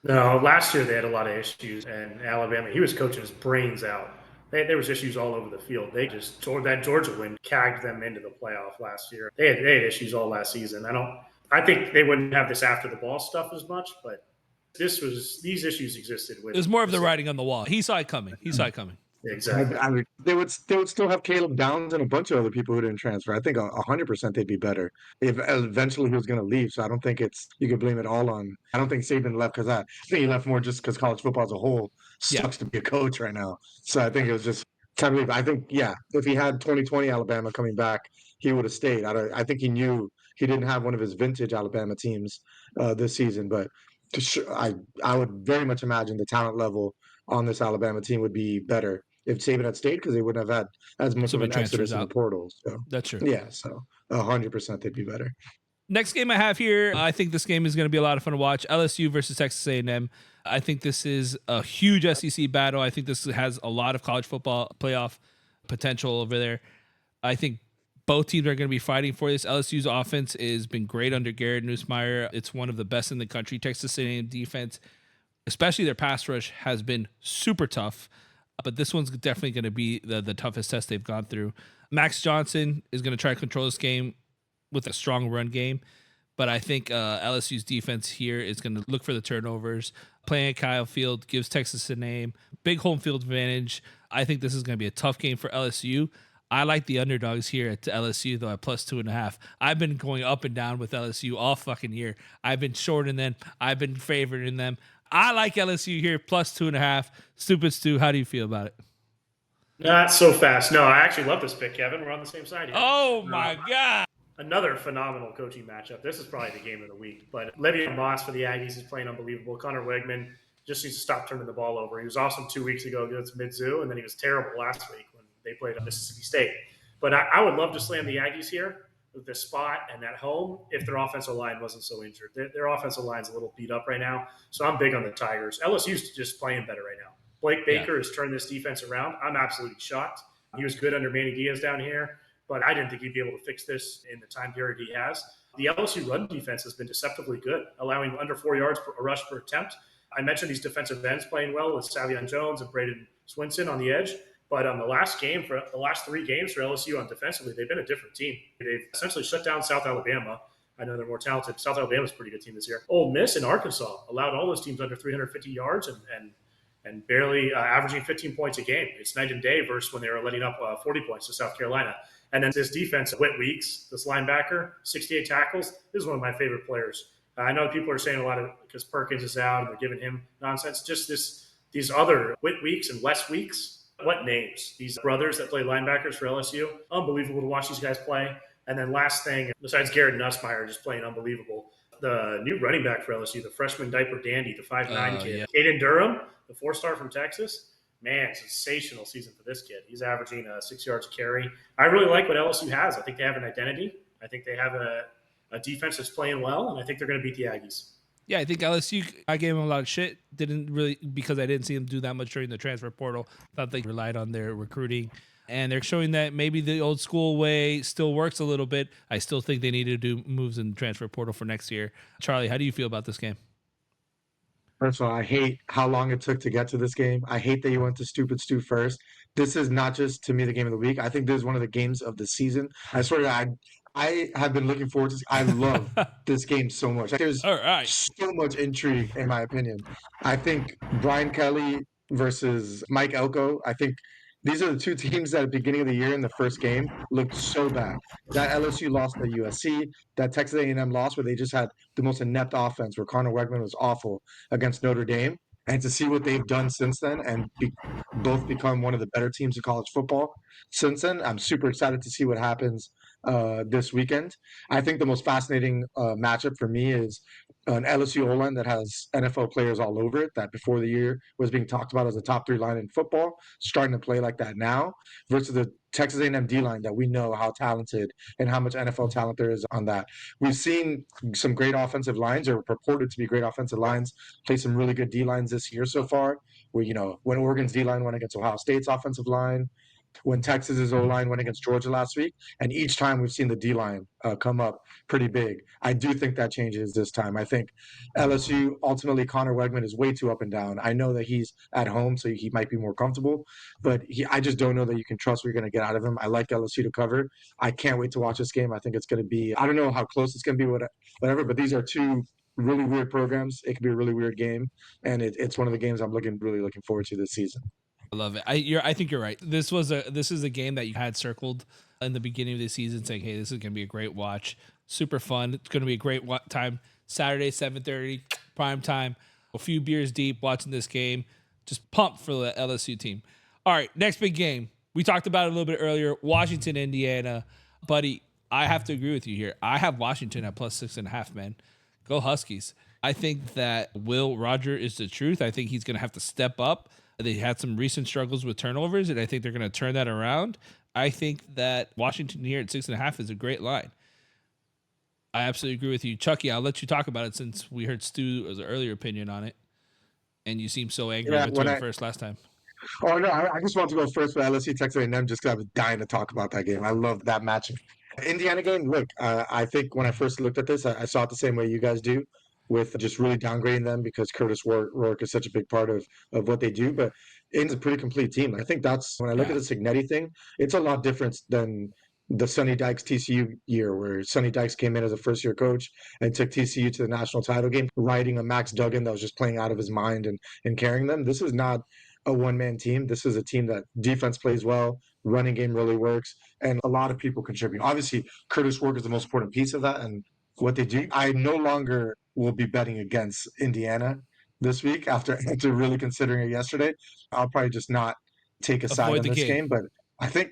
No, last year they had a lot of issues, and Alabama, he was coaching his brains out. There was issues all over the field. They just, that Georgia win cagged them into the playoff last year. They had issues all last season. I think they wouldn't have this after the ball stuff as much, but these issues existed. It was more of the writing on the wall. He saw it coming. Exactly. I mean, they would still have Caleb Downs and a bunch of other people who didn't transfer. I think 100% they'd be better if eventually he was going to leave. So I don't think you could blame it all on. I don't think Saban left because I think he left more just because college football as a whole sucks to be a coach right now. So I think it was just time to leave. I think if he had 2020 Alabama coming back, he would have stayed. I think he knew he didn't have one of his vintage Alabama teams this season, but I would very much imagine the talent level on this Alabama team would be better if Saban had stayed, because they wouldn't have had as much of an exodus in the portal. So that's true. Yeah, so 100% they'd be better. Next game I have here, I think this game is going to be a lot of fun to watch. LSU versus Texas A&M. I think this is a huge SEC battle. I think this has a lot of college football playoff potential over there. I think both teams are going to be fighting for this. LSU's offense has been great under Garrett Nussmeier. It's one of the best in the country. Texas A&M defense, especially their pass rush, has been super tough. But this one's definitely going to be the toughest test they've gone through. Max Johnson is going to try to control this game with a strong run game. But I think LSU's defense here is going to look for the turnovers. Playing at Kyle Field gives Texas a name. Big home field advantage. I think this is going to be a tough game for LSU. I like the underdogs here at LSU, though, at +2.5. I've been going up and down with LSU all fucking year. I've been shorting them. I've been favoring them. I like LSU here, +2.5. Stupid Stu, how do you feel about it? Not so fast. No, I actually love this pick, Kevin. We're on the same side here. Oh, my God. Another phenomenal coaching matchup. This is probably the game of the week. But Le'Veon Moss for the Aggies is playing unbelievable. Connor Wegman just needs to stop turning the ball over. He was awesome 2 weeks ago against Mizzou, and then he was terrible last week when they played at Mississippi State. But I would love to slam the Aggies here with this spot and at home if their offensive line wasn't so injured. Their offensive line's a little beat up right now, so I'm big on the Tigers. LSU's just playing better right now. Blake Baker has turned this defense around. I'm absolutely shocked. He was good under Manny Diaz down here, but I didn't think he'd be able to fix this in the time period he has. The LSU run defense has been deceptively good, allowing under 4 yards per rush per attempt. I mentioned these defensive ends playing well with Savion Jones and Braden Swinson on the edge. But on the last 3 games for LSU on defensively, they've been a different team. They've essentially shut down South Alabama. I know they're more talented. South Alabama's a pretty good team this year. Ole Miss and Arkansas allowed all those teams under 350 yards and barely averaging 15 points a game. It's night and day versus when they were letting up 40 points to South Carolina. And then this defense, Whit Weeks, this linebacker, 68 tackles. This is one of my favorite players. I know people are saying a lot of because Perkins is out and they're giving him nonsense. Just these other Whit Weeks and Les Weeks. What names? These brothers that play linebackers for LSU. Unbelievable to watch these guys play. And then last thing, besides Garrett Nussmeier just playing unbelievable, the new running back for LSU, the freshman diaper dandy, the 5'9" kid, Caden Durham, the 4-star from Texas. Man, sensational season for this kid. He's averaging 6 yards a carry. I really like what LSU has. I think they have an identity. I think they have a defense that's playing well, and I think they're going to beat the Aggies. Yeah, I think LSU, I gave them a lot of shit. Didn't really, because I didn't see them do that much during the transfer portal. Thought they relied on their recruiting. And they're showing that maybe the old school way still works a little bit. I still think they need to do moves in the transfer portal for next year. Charlie, how do you feel about this game? First of all, I hate how long it took to get to this game. I hate that you went to Stupid Stu first. This is not just, to me, the game of the week. I think this is one of the games of the season. I swear to God, I have been looking forward to this. I love this game so much. There's so much intrigue, in my opinion. I think Brian Kelly versus Mike Elko, I think these are the two teams that at the beginning of the year in the first game looked so bad. That LSU lost to USC, that Texas A&M lost where they just had the most inept offense, where Connor Wegman was awful against Notre Dame. And to see what they've done since then and both become one of the better teams in college football since then, I'm super excited to see what happens this weekend. I think the most fascinating matchup for me is an LSU O-line that has NFL players all over it, that before the year was being talked about as a top 3 line in football, starting to play like that now, versus the Texas A&M D-line that we know how talented and how much NFL talent there is on that. We've seen some great offensive lines, or purported to be great offensive lines, play some really good D-lines this year so far, where, when Oregon's D-line went against Ohio State's offensive line, when Texas's O-line went against Georgia last week, and each time we've seen the D-line come up pretty big. I do think that changes this time. I think LSU, ultimately, Connor Wegman is way too up and down. I know that he's at home, so he might be more comfortable, but I just don't know that you can trust what you're going to get out of him. I like LSU to cover. I can't wait to watch this game. I think it's going to be, I don't know how close it's going to be, whatever, but these are two really weird programs. It could be a really weird game, and it's one of the games I'm really looking forward to this season. I love it. I think you're right. This is a game that you had circled in the beginning of the season, saying, "Hey, this is going to be a great watch, super fun. It's going to be a great time. Saturday, 7:30, prime time. A few beers deep, watching this game. Just pumped for the LSU team." All right, next big game. We talked about it a little bit earlier. Washington, Indiana, buddy. I have to agree with you here. I have Washington at +6.5. Man, go Huskies. I think that Will Roger is the truth. I think he's going to have to step up. They had some recent struggles with turnovers, and I think they're going to turn that around. I think that Washington here at 6.5 is a great line. I absolutely agree with you. Chucky, I'll let you talk about it since we heard Stu's earlier opinion on it, and you seemed so angry with Twitter first last time. Oh, no, I just want to go first for LSU, Texas A&M, just because I was dying to talk about that game. I love that matchup. Indiana game, look, I think when I first looked at this, I saw it the same way you guys do, with just really downgrading them because Curtis Rourke is such a big part of what they do. But it's a pretty complete team. I think that's, when I look at the Cignetti thing, it's a lot different than the Sonny Dykes TCU year, where Sonny Dykes came in as a first-year coach and took TCU to the national title game, riding a Max Duggan that was just playing out of his mind and carrying them. This is not a one-man team. This is a team that defense plays well, running game really works, and a lot of people contribute. Obviously, Curtis Rourke is the most important piece of that, and what they do. I no longer will be betting against Indiana this week after really considering it yesterday. I'll probably just not take a side on this game, but I think,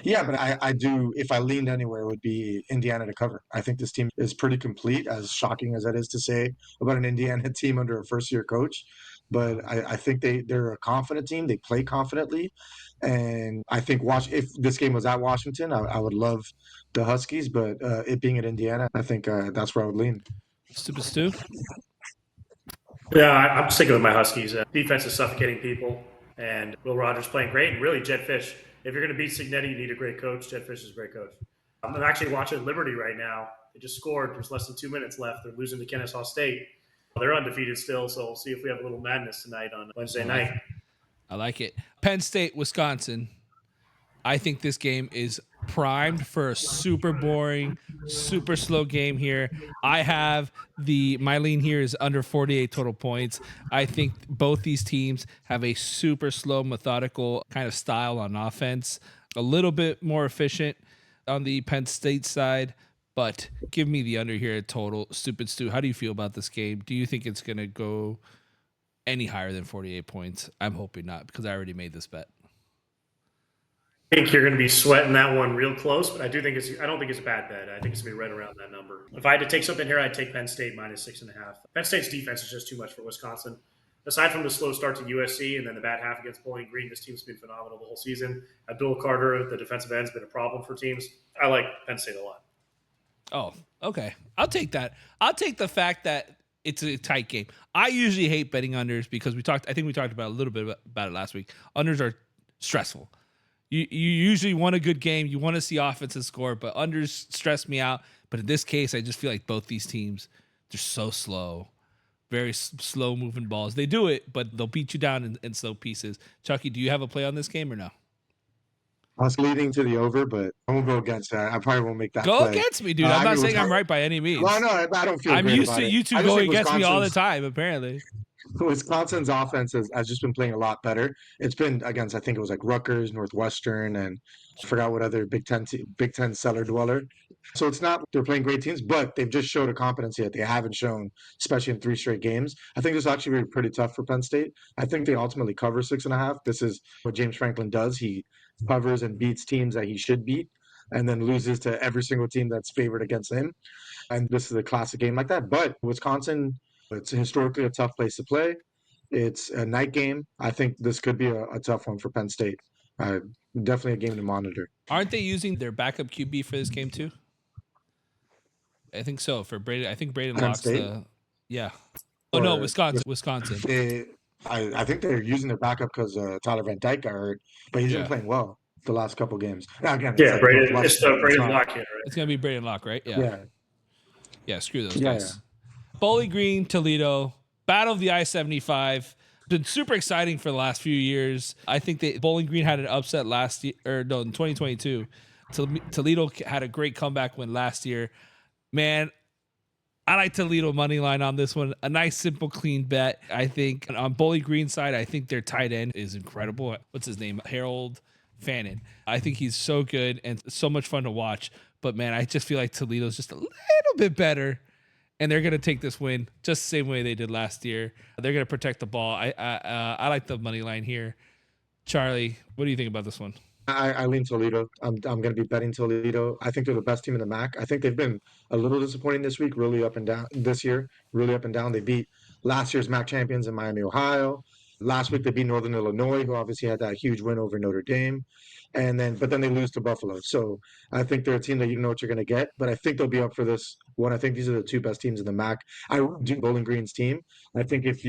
but I do, if I leaned anywhere, it would be Indiana to cover. I think this team is pretty complete, as shocking as that is to say about an Indiana team under a first-year coach. But I think they're a confident team. They play confidently. And I think if this game was at Washington, I would love the Huskies. But it being at Indiana, I think that's where I would lean. Stupid Stu? Yeah, I'm sticking with my Huskies. Defense is suffocating people, and Will Rogers playing great. And really, Jed Fish. If you're going to beat Cignetti, you need a great coach. Jed Fish is a great coach. I'm actually watching Liberty right now. They just scored. There's less than 2 minutes left. They're losing to Kennesaw State. They're undefeated still, so we'll see if we have a little madness tonight on Wednesday night. I like it. Penn State, Wisconsin. I think this game is primed for a super boring, super slow game here. I have my lean here is under 48 total points. I think both these teams have a super slow, methodical kind of style on offense. A little bit more efficient on the Penn State side. But give me the under here at total. Stupid Stu, how do you feel about this game? Do you think it's going to go any higher than 48 points? I'm hoping not, because I already made this bet. I think you're going to be sweating that one real close, but I don't think it's a bad bet. I think it's going to be right around that number. If I had to take something here, I'd take Penn State -6.5. Penn State's defense is just too much for Wisconsin. Aside from the slow start to USC and then the bad half against Bowling Green, this team's been phenomenal the whole season. Abdul Carter, the defensive end, has been a problem for teams. I like Penn State a lot. Oh, okay. I'll take that. I'll take the fact that it's a tight game. I usually hate betting unders because I think we talked about a little bit about it last week. Unders are stressful. You usually want a good game. You want to see offenses score, but unders stress me out. But in this case, I just feel like both these teams, they're so slow. Very slow moving balls. They do it, but they'll beat you down in slow pieces. Chucky, do you have a play on this game or no? I was leading to the over, but I won't go against that. I probably won't make that Go play. against me, dude. I'm not saying I'm right by any means. Well, no, I don't feel I'm great used about to it. you two going against me all the time, apparently. Wisconsin's offense has just been playing a lot better. It's been against, I think it was like Rutgers, Northwestern, and I forgot what other Big Ten cellar dweller. So it's not they're playing great teams, but they've just showed a competency that they haven't shown, especially in 3 straight games. I think this will actually be pretty tough for Penn State. I think they ultimately cover 6.5. This is what James Franklin does. He covers and beats teams that he should beat, and then loses to every single team that's favored against him. And this is a classic game like that. But Wisconsin, it's historically a tough place to play. It's a night game. I think this could be a tough one for Penn State. Definitely a game to monitor. Aren't they using their backup QB for this game too? I think so. For Braden, I think Braden Penn locks State? the. Yeah. Oh no, Or- Wisconsin. I think they're using their backup because Tyler Van Dyke got hurt, but he's been Yeah. playing well the last couple games. Now, again, Yeah, like Braden, it's the Northwestern, Braden not- Lock kid, right? It's gonna be Braden Locke, right? Yeah. Yeah, Screw those Yeah, guys. Bowling Green, Toledo, Battle of the I-75. Been super exciting for the last few years. I think Bowling Green had an upset last year, in 2022. Toledo had a great comeback win last year. Man, I like Toledo money line on this one. A nice, simple, clean bet. I think on Bowling Green side, I think their tight end is incredible. What's his name? Harold Fannin. I think he's so good and so much fun to watch. But man, I just feel like Toledo's just a little bit better. And they're gonna take this win just the same way they did last year. They're gonna protect the ball. I like the money line here. Charlie, what do you think about this one? I lean Toledo. I'm going to be betting Toledo. I think they're the best team in the MAC. I think they've been a little disappointing this week, really up and down this year, really up and down. They beat last year's MAC champions in Miami, Ohio. Last week they beat Northern Illinois, who obviously had that huge win over Notre Dame. But then they lose to Buffalo. So I think they're a team that you know what you're going to get. But I think they'll be up for this one. I think these are the two best teams in the MAC. I do Bowling Green's team. I think if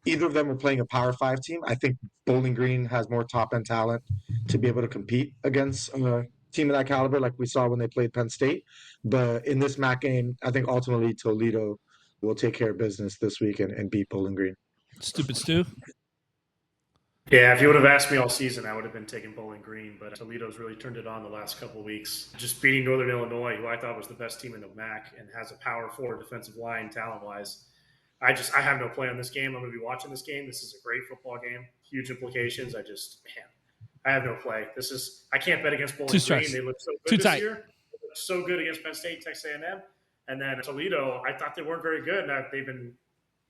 either of them were playing a Power Five team, I think Bowling Green has more top end talent to be able to compete against a team of that caliber, like we saw when they played Penn State. But in this MAC game, I think ultimately Toledo will take care of business this week and beat Bowling Green. Stupid Stu? Yeah, if you would have asked me all season, I would have been taking Bowling Green, but Toledo's really turned it on the last couple of weeks. Just beating Northern Illinois, who I thought was the best team in the MAC and has a power forward defensive line talent-wise. I have no play on this game. I'm going to be watching this game. This is a great football game. Huge implications. I have no play. I can't bet against Bowling Green. They look so good this year. They look so good against Penn State, Texas A&M. And then Toledo, I thought they weren't very good. Now they've been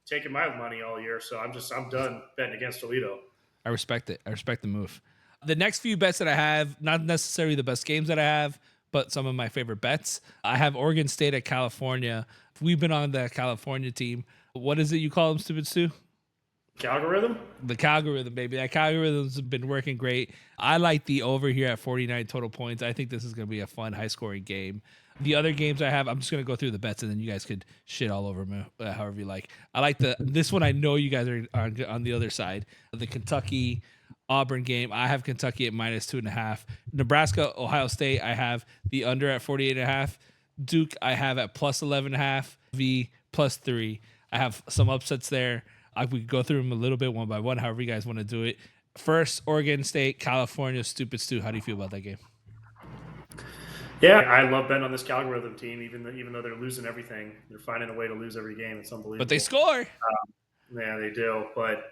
taking my money all year. So I'm done betting against Toledo. I respect it. I respect the move. The next few bets that I have, not necessarily the best games that I have, but some of my favorite bets. I have Oregon State at California. We've been on the California team. What is it you call them, Stupid Stu? Calgorithm? The Calgorithm, baby. That Calgorithm's been working great. I like the over here at 49 total points. I think this is going to be a fun, high-scoring game. The other games I have, I'm just going to go through the bets, and then you guys could shit all over me, however you like. I like this one. I know you guys are on the other side. The Kentucky Auburn game, I have Kentucky at -2.5. Nebraska, Ohio State, I have the under at 48.5. Duke, I have at +11.5. V +3. I have some upsets there. We could go through them a little bit one by one, however you guys want to do it. First, Oregon State, California, Stupid Stu. How do you feel about that game? Yeah, I love betting on this Calgorithm team, even though they're losing everything. They're finding a way to lose every game. It's unbelievable. But they score. Yeah, they do. But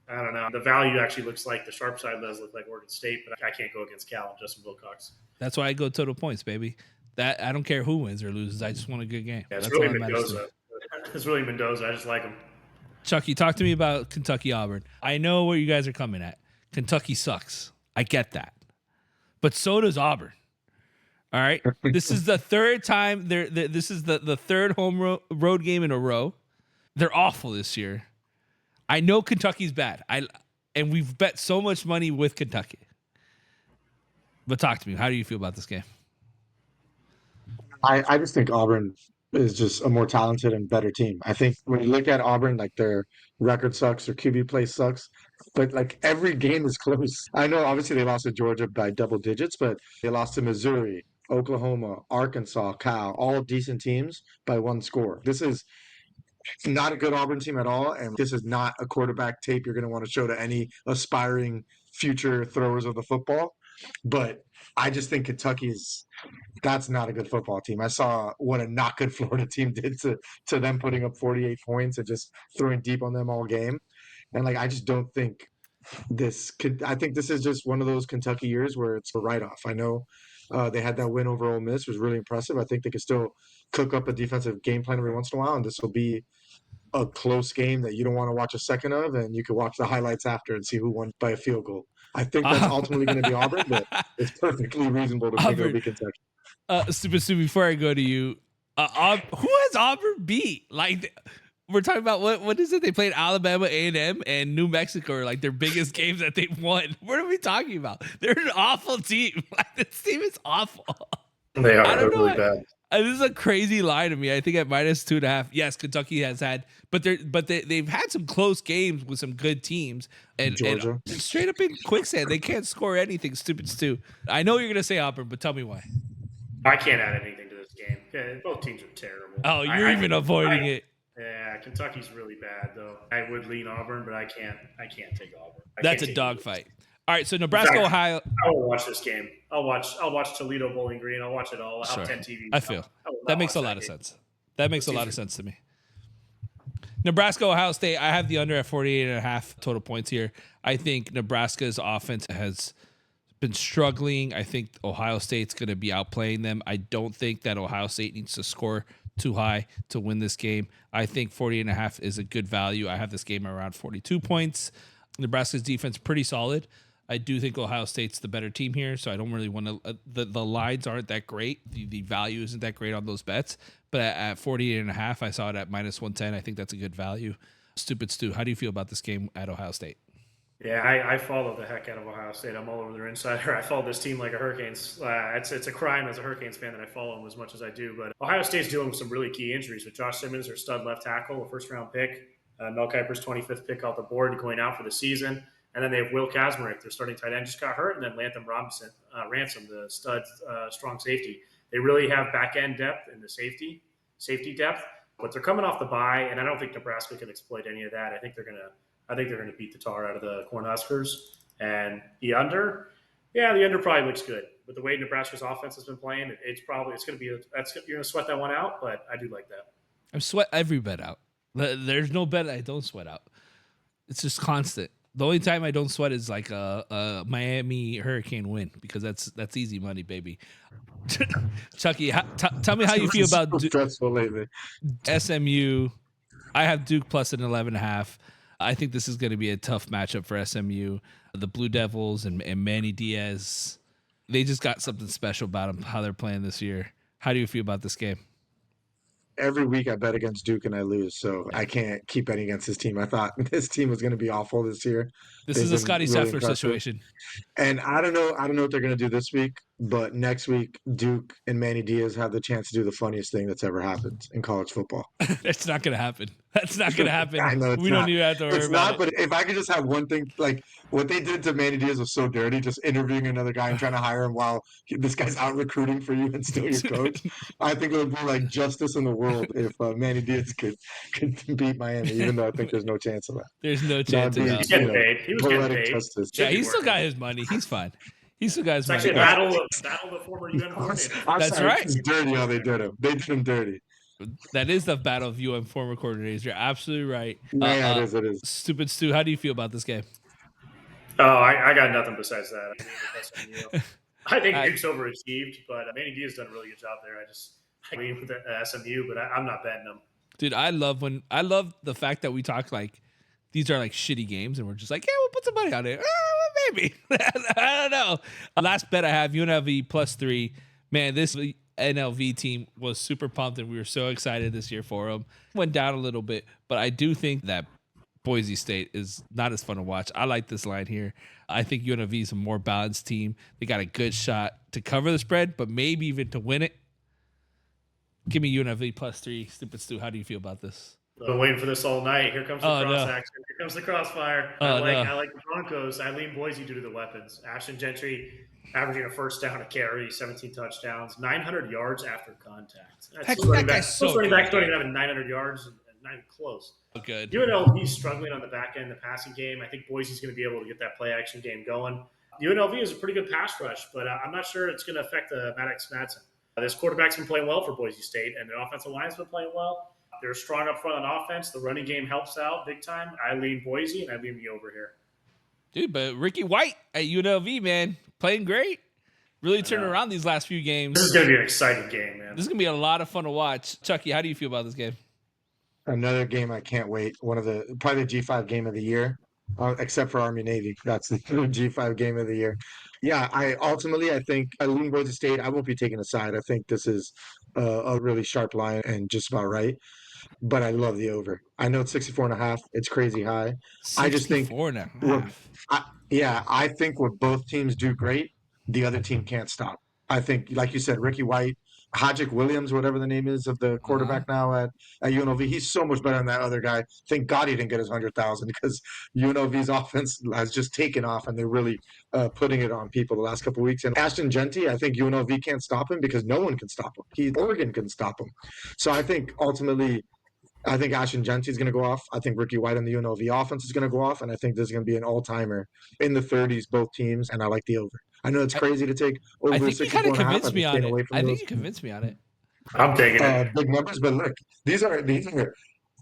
I don't know. The value actually looks like the sharp side does look like Oregon State, but I can't go against Cal and Justin Wilcox. That's why I go total points, baby. That I don't care who wins or loses. I just want a good game. Yeah, it's That's really all that matters to me. Mendoza. It's really Mendoza. I just like him. Chucky, talk to me about Kentucky Auburn. I know where you guys are coming at. Kentucky sucks. I get that. But so does Auburn. All right. This is the third time this is the third home road game in a row. They're awful this year. I know Kentucky's bad. And we've bet so much money with Kentucky. But talk to me. How do you feel about this game? I just think Auburn is just a more talented and better team. I think when you look at Auburn, like their record sucks, their QB play sucks, but like every game is close. I know obviously they lost to Georgia by double digits, but they lost to Missouri, Oklahoma, Arkansas, Cal, all decent teams by one score. This is not a good Auburn team at all, and this is not a quarterback tape you're going to want to show to any aspiring future throwers of the football. But I just think that's not a good football team. I saw what a not good Florida team did to them, putting up 48 points and just throwing deep on them all game. And like, I just don't think I think this is just one of those Kentucky years where it's a write-off. I know they had that win over Ole Miss, was really impressive. I think they could still cook up a defensive game plan every once in a while, and this will be a close game that you don't want to watch a second of, and you can watch the highlights after and see who won by a field goal. I think that's ultimately going to be Auburn, but it's perfectly reasonable to think it'll be Kentucky. Stupid Stu, before I go to you, who has Auburn beat? Like, we're talking about what is it? They played Alabama, A&M, and New Mexico are like their biggest games that they've won. What are we talking about? They're an awful team. Like, this team is awful. They are. They're really bad. This is a crazy lie to me. I think at -2.5, yes, Kentucky has had, but they've had some close games with some good teams, and Georgia. And straight up in quicksand, they can't score anything. Stupid Stu. I know you're gonna say Auburn, but tell me why. I can't add anything to this game. Okay, both teams are terrible. Oh, you're even avoiding it. Yeah, Kentucky's really bad though. I would lean Auburn, but I can't take Auburn. That's a dogfight. All right, so Nebraska, Ohio. I will watch this game. I'll watch Toledo, Bowling Green. I'll watch it all. I'll have 10 TVs. I feel that makes a lot of sense. That makes a lot of sense to me. Nebraska, Ohio State. I have the under at 48.5 total points here. I think Nebraska's offense has been struggling. I think Ohio State's going to be outplaying them. I don't think that Ohio State needs to score too high to win this game. I think 48.5 is a good value. I have this game around 42 points. Nebraska's defense pretty solid. I do think Ohio State's the better team here, so I don't really want to. The lines aren't that great. The value isn't that great on those bets. But at 48.5, I saw it at -110. I think that's a good value. Stupid Stu, how do you feel about this game at Ohio State? Yeah, I follow the heck out of Ohio State. I'm all over their insider. I follow this team like a Hurricanes. It's a crime as a Hurricanes fan that I follow them as much as I do. But Ohio State's dealing with some really key injuries with Josh Simmons, their stud left tackle, a first-round pick. Mel Kiper's 25th pick off the board going out for the season. And then they have Will Kazmarek, their starting tight end, just got hurt. And then Latham Ransom, the stud strong safety. They really have back-end depth in the safety depth. But they're coming off the bye, and I don't think Nebraska can exploit any of that. I think they're gonna beat the tar out of the Cornhuskers. And the under probably looks good. But the way Nebraska's offense has been playing, you're gonna sweat that one out. But I do like that. I sweat every bet out. There's no bet I don't sweat out. It's just constant. The only time I don't sweat is like a Miami Hurricane win, because that's easy money, baby. Chucky, tell me how you feel about stressful lately. SMU. I have Duke plus an 11.5. I think this is going to be a tough matchup for SMU. The Blue Devils and Manny Diaz, they just got something special about them, how they're playing this year. How do you feel about this game? Every week I bet against Duke and I lose, so I can't keep betting against this team. I thought this team was going to be awful this year. This is a Scotty Scheffler situation. And I don't know what they're going to do this week, but next week Duke and Manny Diaz have the chance to do the funniest thing that's ever happened in college football. That's not going to happen. That's not going to happen. I know we don't even have to worry it's about not, but if I could just have one thing, like what they did to Manny Diaz was so dirty, just interviewing another guy and trying to hire him while this guy's out recruiting for you and still your coach. I think it would be like justice in the world if Manny Diaz could beat Miami, even though I think there's no chance of that. There's no chance of that. He's getting paid. He was getting paid. Justice. Yeah, he still got his money. He's fine. He still got his money. It's actually a battle of the former UNLV. That's right. It's dirty how they did him. They did him dirty. That is the battle of UM former coordinators. You're absolutely right. Yeah, it is. Stupid Stu, how do you feel about this game? Oh, I got nothing besides that. I think Duke's overachieved, but Manny Diaz done a really good job there. I agree with SMU, but I'm not betting them. Dude, I love the fact that we talk like these are like shitty games, and we're just like, yeah, we'll put some money on it. Maybe. I don't know. Last bet I have UNLV +3. Man, this NLV team was super pumped, and we were so excited this year for them. Went down a little bit, but I do think that Boise State is not as fun to watch. I like this line here. I think UNLV is a more balanced team. They got a good shot to cover the spread, but maybe even to win it. Give me UNLV +3. Stupid Stu, how do you feel about this? Been waiting for this all night. Here comes the cross action. Here comes the crossfire. I like the Broncos. I lean Boise due to the weapons. Ashton Gentry averaging a first down a carry, 17 touchdowns, 900 yards after contact. Most running backs don't even have 900 yards, and not even close. Oh, good. UNLV is struggling on the back end, the passing game. I think Boise's going to be able to get that play action game going. UNLV is a pretty good pass rush, but I'm not sure it's going to affect Maddox Madsen. This quarterback's been playing well for Boise State, and the offensive line's been playing well. They're strong up front on offense. The running game helps out big time. I lean Boise, and I lean the over here. Dude, but Ricky White at UNLV, man, playing great. Really turning around these last few games. This is going to be an exciting game, man. This is going to be a lot of fun to watch. Chucky, how do you feel about this game? Another game I can't wait. Probably the G5 game of the year, except for Army Navy. That's the G5 game of the year. Yeah, I think I lean Boise State. I won't be taking a side. I think this is a really sharp line and just about right. But I love the over. I know it's 64.5. It's crazy high. I just think 64.5. I think what both teams do great, the other team can't stop. I think, like you said, Ricky White, Hajic Williams, whatever the name is of the quarterback now at UNLV, he's so much better than that other guy. Thank God he didn't get his 100,000 because UNLV's offense has just taken off and they're really putting it on people the last couple of weeks. And Ashton Genty, I think UNLV can't stop him because no one can stop him. Oregon can stop him. So I think ultimately, Ashton Genty is going to go off. I think Ricky White and the UNLV offense is going to go off. And I think this is going to be an all-timer in the 30s, both teams. And I like the over. I know it's crazy to take over. I think you kind of convinced me on it. I think you convinced me on it. I'm taking it. Big numbers, but look, these are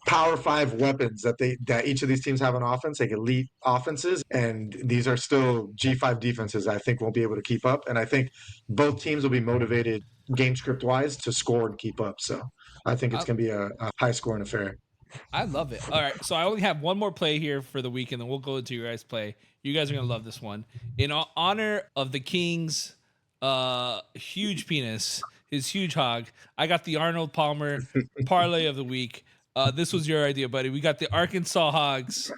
Power 5 weapons that each of these teams have on offense, like elite offenses, and these are still G5 defenses I think won't be able to keep up. And I think both teams will be motivated game script wise to score and keep up. So I think it's going to be a high scoring affair. I love it. All right, so I only have one more play here for the weekend, and then we'll go into your guys' play. You guys are going to love this one. In honor of the King's huge penis, his huge hog, I got the Arnold Palmer parlay of the week. This was your idea, buddy. We got the Arkansas Hogs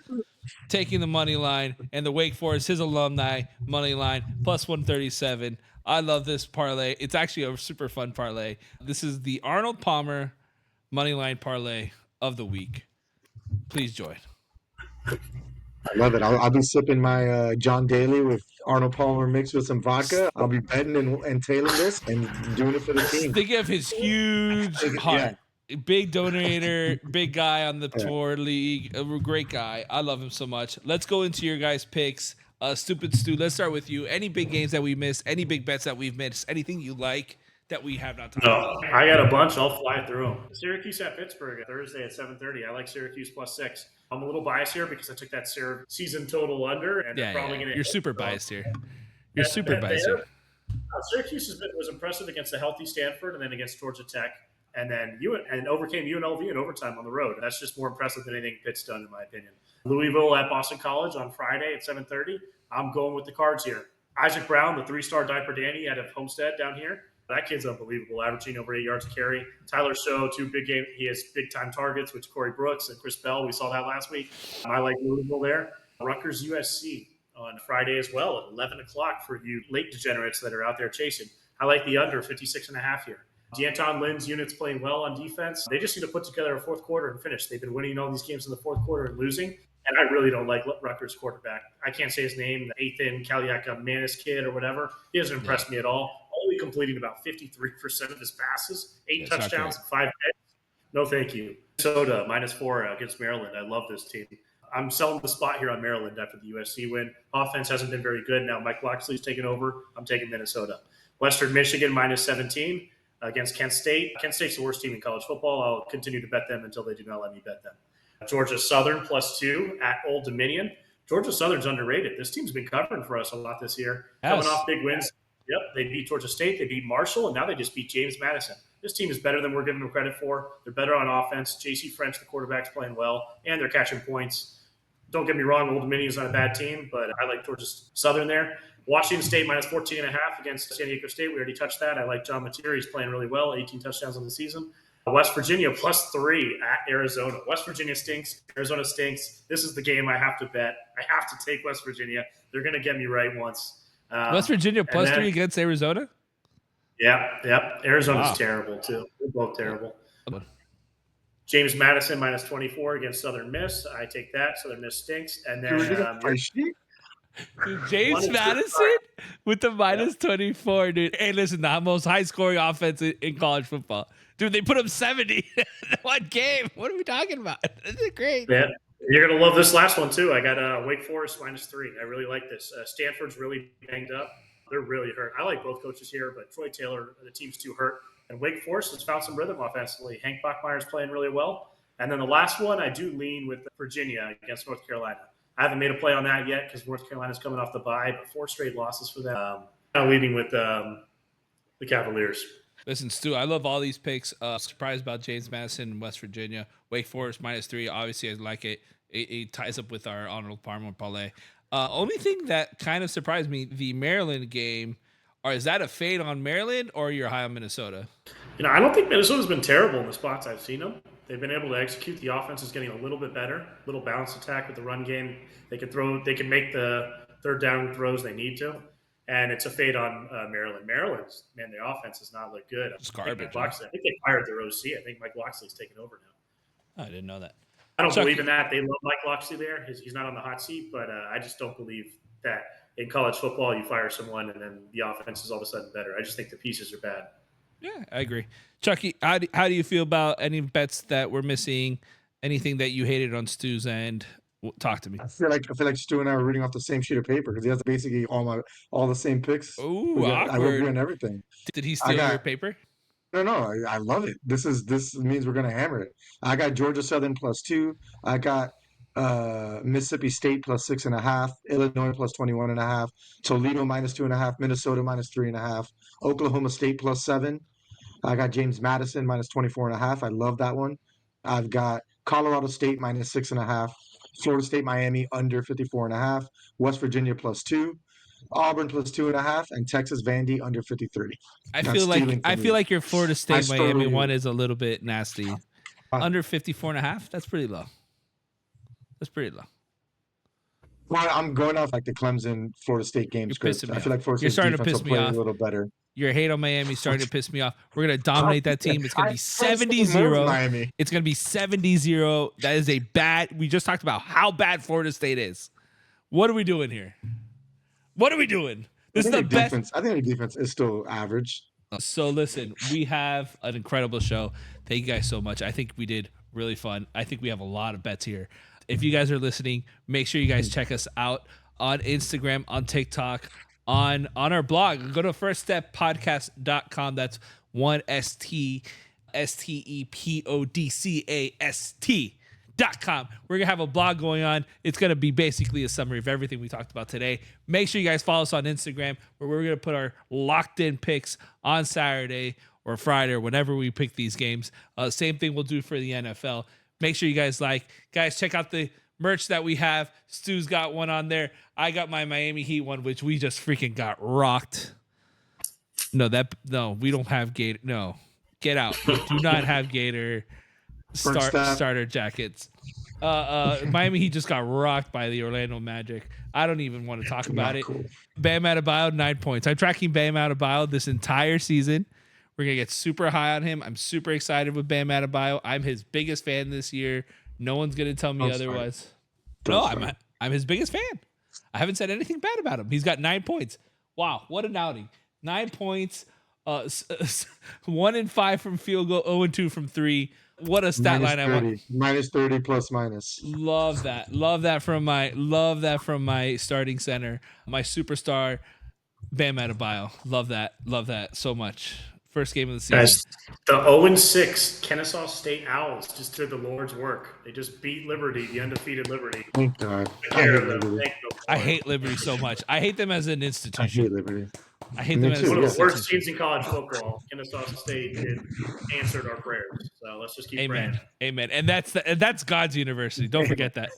taking the money line and the Wake Forest, his alumni, money line, plus 137. I love this parlay. It's actually a super fun parlay. This is the Arnold Palmer money line parlay of the week. Please join. I love it. I'll be sipping my John Daly with Arnold Palmer mixed with some vodka. I'll be betting and tailing this and doing it for the team. Think of his huge heart. Big donator, big guy on the tour league, a great guy. I love him so much. Let's go into your guys' picks. Stupid Stu, let's start with you. Any big games that we missed? Any big bets that we've missed? Anything you like that we have not talked about? No, I got a bunch. I'll fly through them. Syracuse at Pittsburgh Thursday at 7:30. I like Syracuse plus 6. I'm a little biased here because I took that season total under, and they're probably going to. You're super biased here. You're super biased here. Syracuse was impressive against a healthy Stanford, and then against Georgia Tech. And then overcame UNLV in overtime on the road. That's just more impressive than anything Pitt's done, in my opinion. Louisville at Boston College on Friday at 7:30. I'm going with the Cards here. Isaac Brown, the 3-star diaper Danny out of Homestead down here. That kid's unbelievable, averaging over 8 yards a carry. Tyler Show, 2 big game. He has big-time targets, which Corey Brooks and Chris Bell. We saw that last week. I like Louisville there. Rutgers USC on Friday as well at 11 o'clock for you late degenerates that are out there chasing. I like the under 56.5 here. D'Anton Lynn's unit's playing well on defense. They just need to put together a fourth quarter and finish. They've been winning all these games in the fourth quarter and losing. And I really don't like Rutgers quarterback. I can't say his name, the Ethan Kaliaka Manis kid or whatever. He hasn't impressed me at all. Only completing about 53% of his passes, 8 touchdowns, 5 hits. No, thank you. Minnesota -4 against Maryland. I love this team. I'm selling the spot here on Maryland after the USC win. Offense hasn't been very good. Now Mike Loxley's taken over. I'm taking Minnesota. Western Michigan -17. Against Kent State. Kent State's the worst team in college football. I'll continue to bet them until they do not let me bet them. Georgia Southern +2 at Old Dominion. Georgia Southern's underrated. This team's been covering for us a lot this year. Yes. Coming off big wins. Yep, they beat Georgia State. They beat Marshall, and now they just beat James Madison. This team is better than we're giving them credit for. They're better on offense. J.C. French, the quarterback's playing well, and they're catching points. Don't get me wrong, Old Dominion's not a bad team, but I like Georgia Southern there. Washington State -14.5 against San Diego State. We already touched that. I like John Materi. He's playing really well, 18 touchdowns on the season. West Virginia +3 at Arizona. West Virginia stinks. Arizona stinks. This is the game I have to bet. I have to take West Virginia. They're going to get me right once. West Virginia +3 against Arizona? Yep. Arizona's terrible, too. They're both terrible. James Madison -24 against Southern Miss. I take that. Southern Miss stinks. And then Dude, James Madison with the -24, dude. Hey, listen, the most high-scoring offense in college football. Dude, they put up 70 in one game. What are we talking about? This is great. Yeah. You're going to love this last one, too. I got Wake Forest -3. I really like this. Stanford's really banged up. They're really hurt. I like both coaches here, but Troy Taylor, the team's too hurt. And Wake Forest has found some rhythm offensively. Hank Bachmeier's playing really well. And then the last one, I do lean with Virginia against North Carolina. I haven't made a play on that yet because North Carolina's coming off the bye, but 4 straight losses for them. I'm leading with the Cavaliers. Listen, Stu, I love all these picks. Surprised about James Madison in West Virginia. Wake Forest -3. Obviously, I like it. It ties up with our Arnold Palmer parlay. Only thing that kind of surprised me, the Maryland game, or is that a fade on Maryland or you're high on Minnesota? I don't think Minnesota's been terrible in the spots I've seen them. They've been able to execute. The offense is getting a little bit better, a little balanced attack with the run game. They can make the third down throws they need to. And it's a fade on Maryland. Maryland's, man, their offense does not look good. It's garbage. I think they fired their OC. I think Mike Loxley's taken over now. I didn't know that. I don't believe in that. They love Mike Loxley there. He's not on the hot seat, but I just don't believe that in college football you fire someone and then the offense is all of a sudden better. I just think the pieces are bad. Yeah, I agree. Chucky, how do you feel about any bets that we're missing? Anything that you hated on Stu's end? Talk to me. I feel like Stu and I are reading off the same sheet of paper because he has basically all the same picks. Ooh, I wrote doing everything. Did he steal your paper? No, I love it. This means we're gonna hammer it. I got Georgia Southern +2. I got Mississippi State +6.5, Illinois +21.5, Toledo -2.5, Minnesota -3.5, Oklahoma State +7. I got James Madison -24.5. I love that one. I've got Colorado State -6.5, Florida State Miami under 54.5, West Virginia +2. Auburn +2.5, and Texas Vandy under 53. I feel like your Florida State Miami one is a little bit nasty. Under 54.5, that's pretty low. Well, I'm going off like the Clemson Florida State game script. I feel like Florida State defense will play a little better. Your hate on Miami starting to piss me off. We're going to dominate that team. It's going to be 70-0. It's going to be 70-0. That is a bad. We just talked about how bad Florida State is. What are we doing here? What are we doing? This is the best. I think the defense is still average. So listen, we have an incredible show. Thank you guys so much. I think we did really fun. I think we have a lot of bets here. If you guys are listening, make sure you guys check us out on Instagram, on TikTok, on our blog. Go to firststeppodcast.com. That's 1STEPODCAST.com. We're going to have a blog going on. It's going to be basically a summary of everything we talked about today. Make sure you guys follow us on Instagram, where we're going to put our locked in picks on Saturday or Friday or whenever we pick these games. Same thing we'll do for the NFL. Make sure you guys check out the merch that we have. Stu's got one on there. I got my Miami Heat one, which we just freaking got rocked. No, we don't have Gator. No, get out. We do not have Gator starter jackets. Miami Heat just got rocked by the Orlando Magic. I don't even want to talk about it. Cool. Bam Adebayo, 9 points. I'm tracking Bam Adebayo this entire season. We're going to get super high on him. I'm super excited with Bam Adebayo. I'm his biggest fan this year. No one's going to tell me otherwise. No, I'm his biggest fan. I haven't said anything bad about him. He's got 9 points. Wow, what an outing. 9 points, 1 and 5 from field goal, 0 and 2 from 3. What a stat line I want. -30 plus minus. Love that. Love that from my starting center, my superstar, Bam Adebayo. Love that so much. First game of the season. Guys, the 0-6 Kennesaw State Owls just did the Lord's work. They just beat Liberty, the undefeated Liberty. Thank God. I hate Liberty so much. I hate them as an institution. I hate Liberty. I hate them as one of the worst teams in college football. Kennesaw State answered our prayers. So let's just keep praying. Amen. And that's God's university. Don't forget that.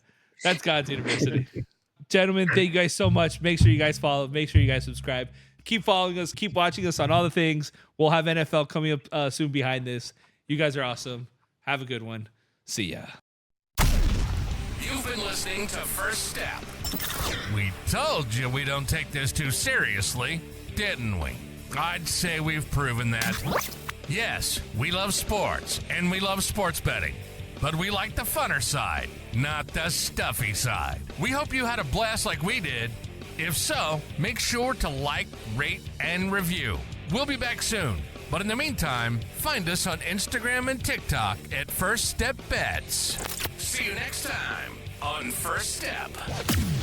That's God's university. Gentlemen, thank you guys so much. Make sure you guys follow. Make sure you guys subscribe. Keep following us. Keep watching us on all the things. We'll have NFL coming up soon behind this. You guys are awesome. Have a good one. See ya. You've been listening to First Step. We told you we don't take this too seriously, didn't we? I'd say we've proven that. Yes, we love sports, and we love sports betting. But we like the funner side, not the stuffy side. We hope you had a blast like we did. If so, make sure to like, rate, and review. We'll be back soon. But in the meantime, find us on Instagram and TikTok at First Step Bets. See you next time. first step.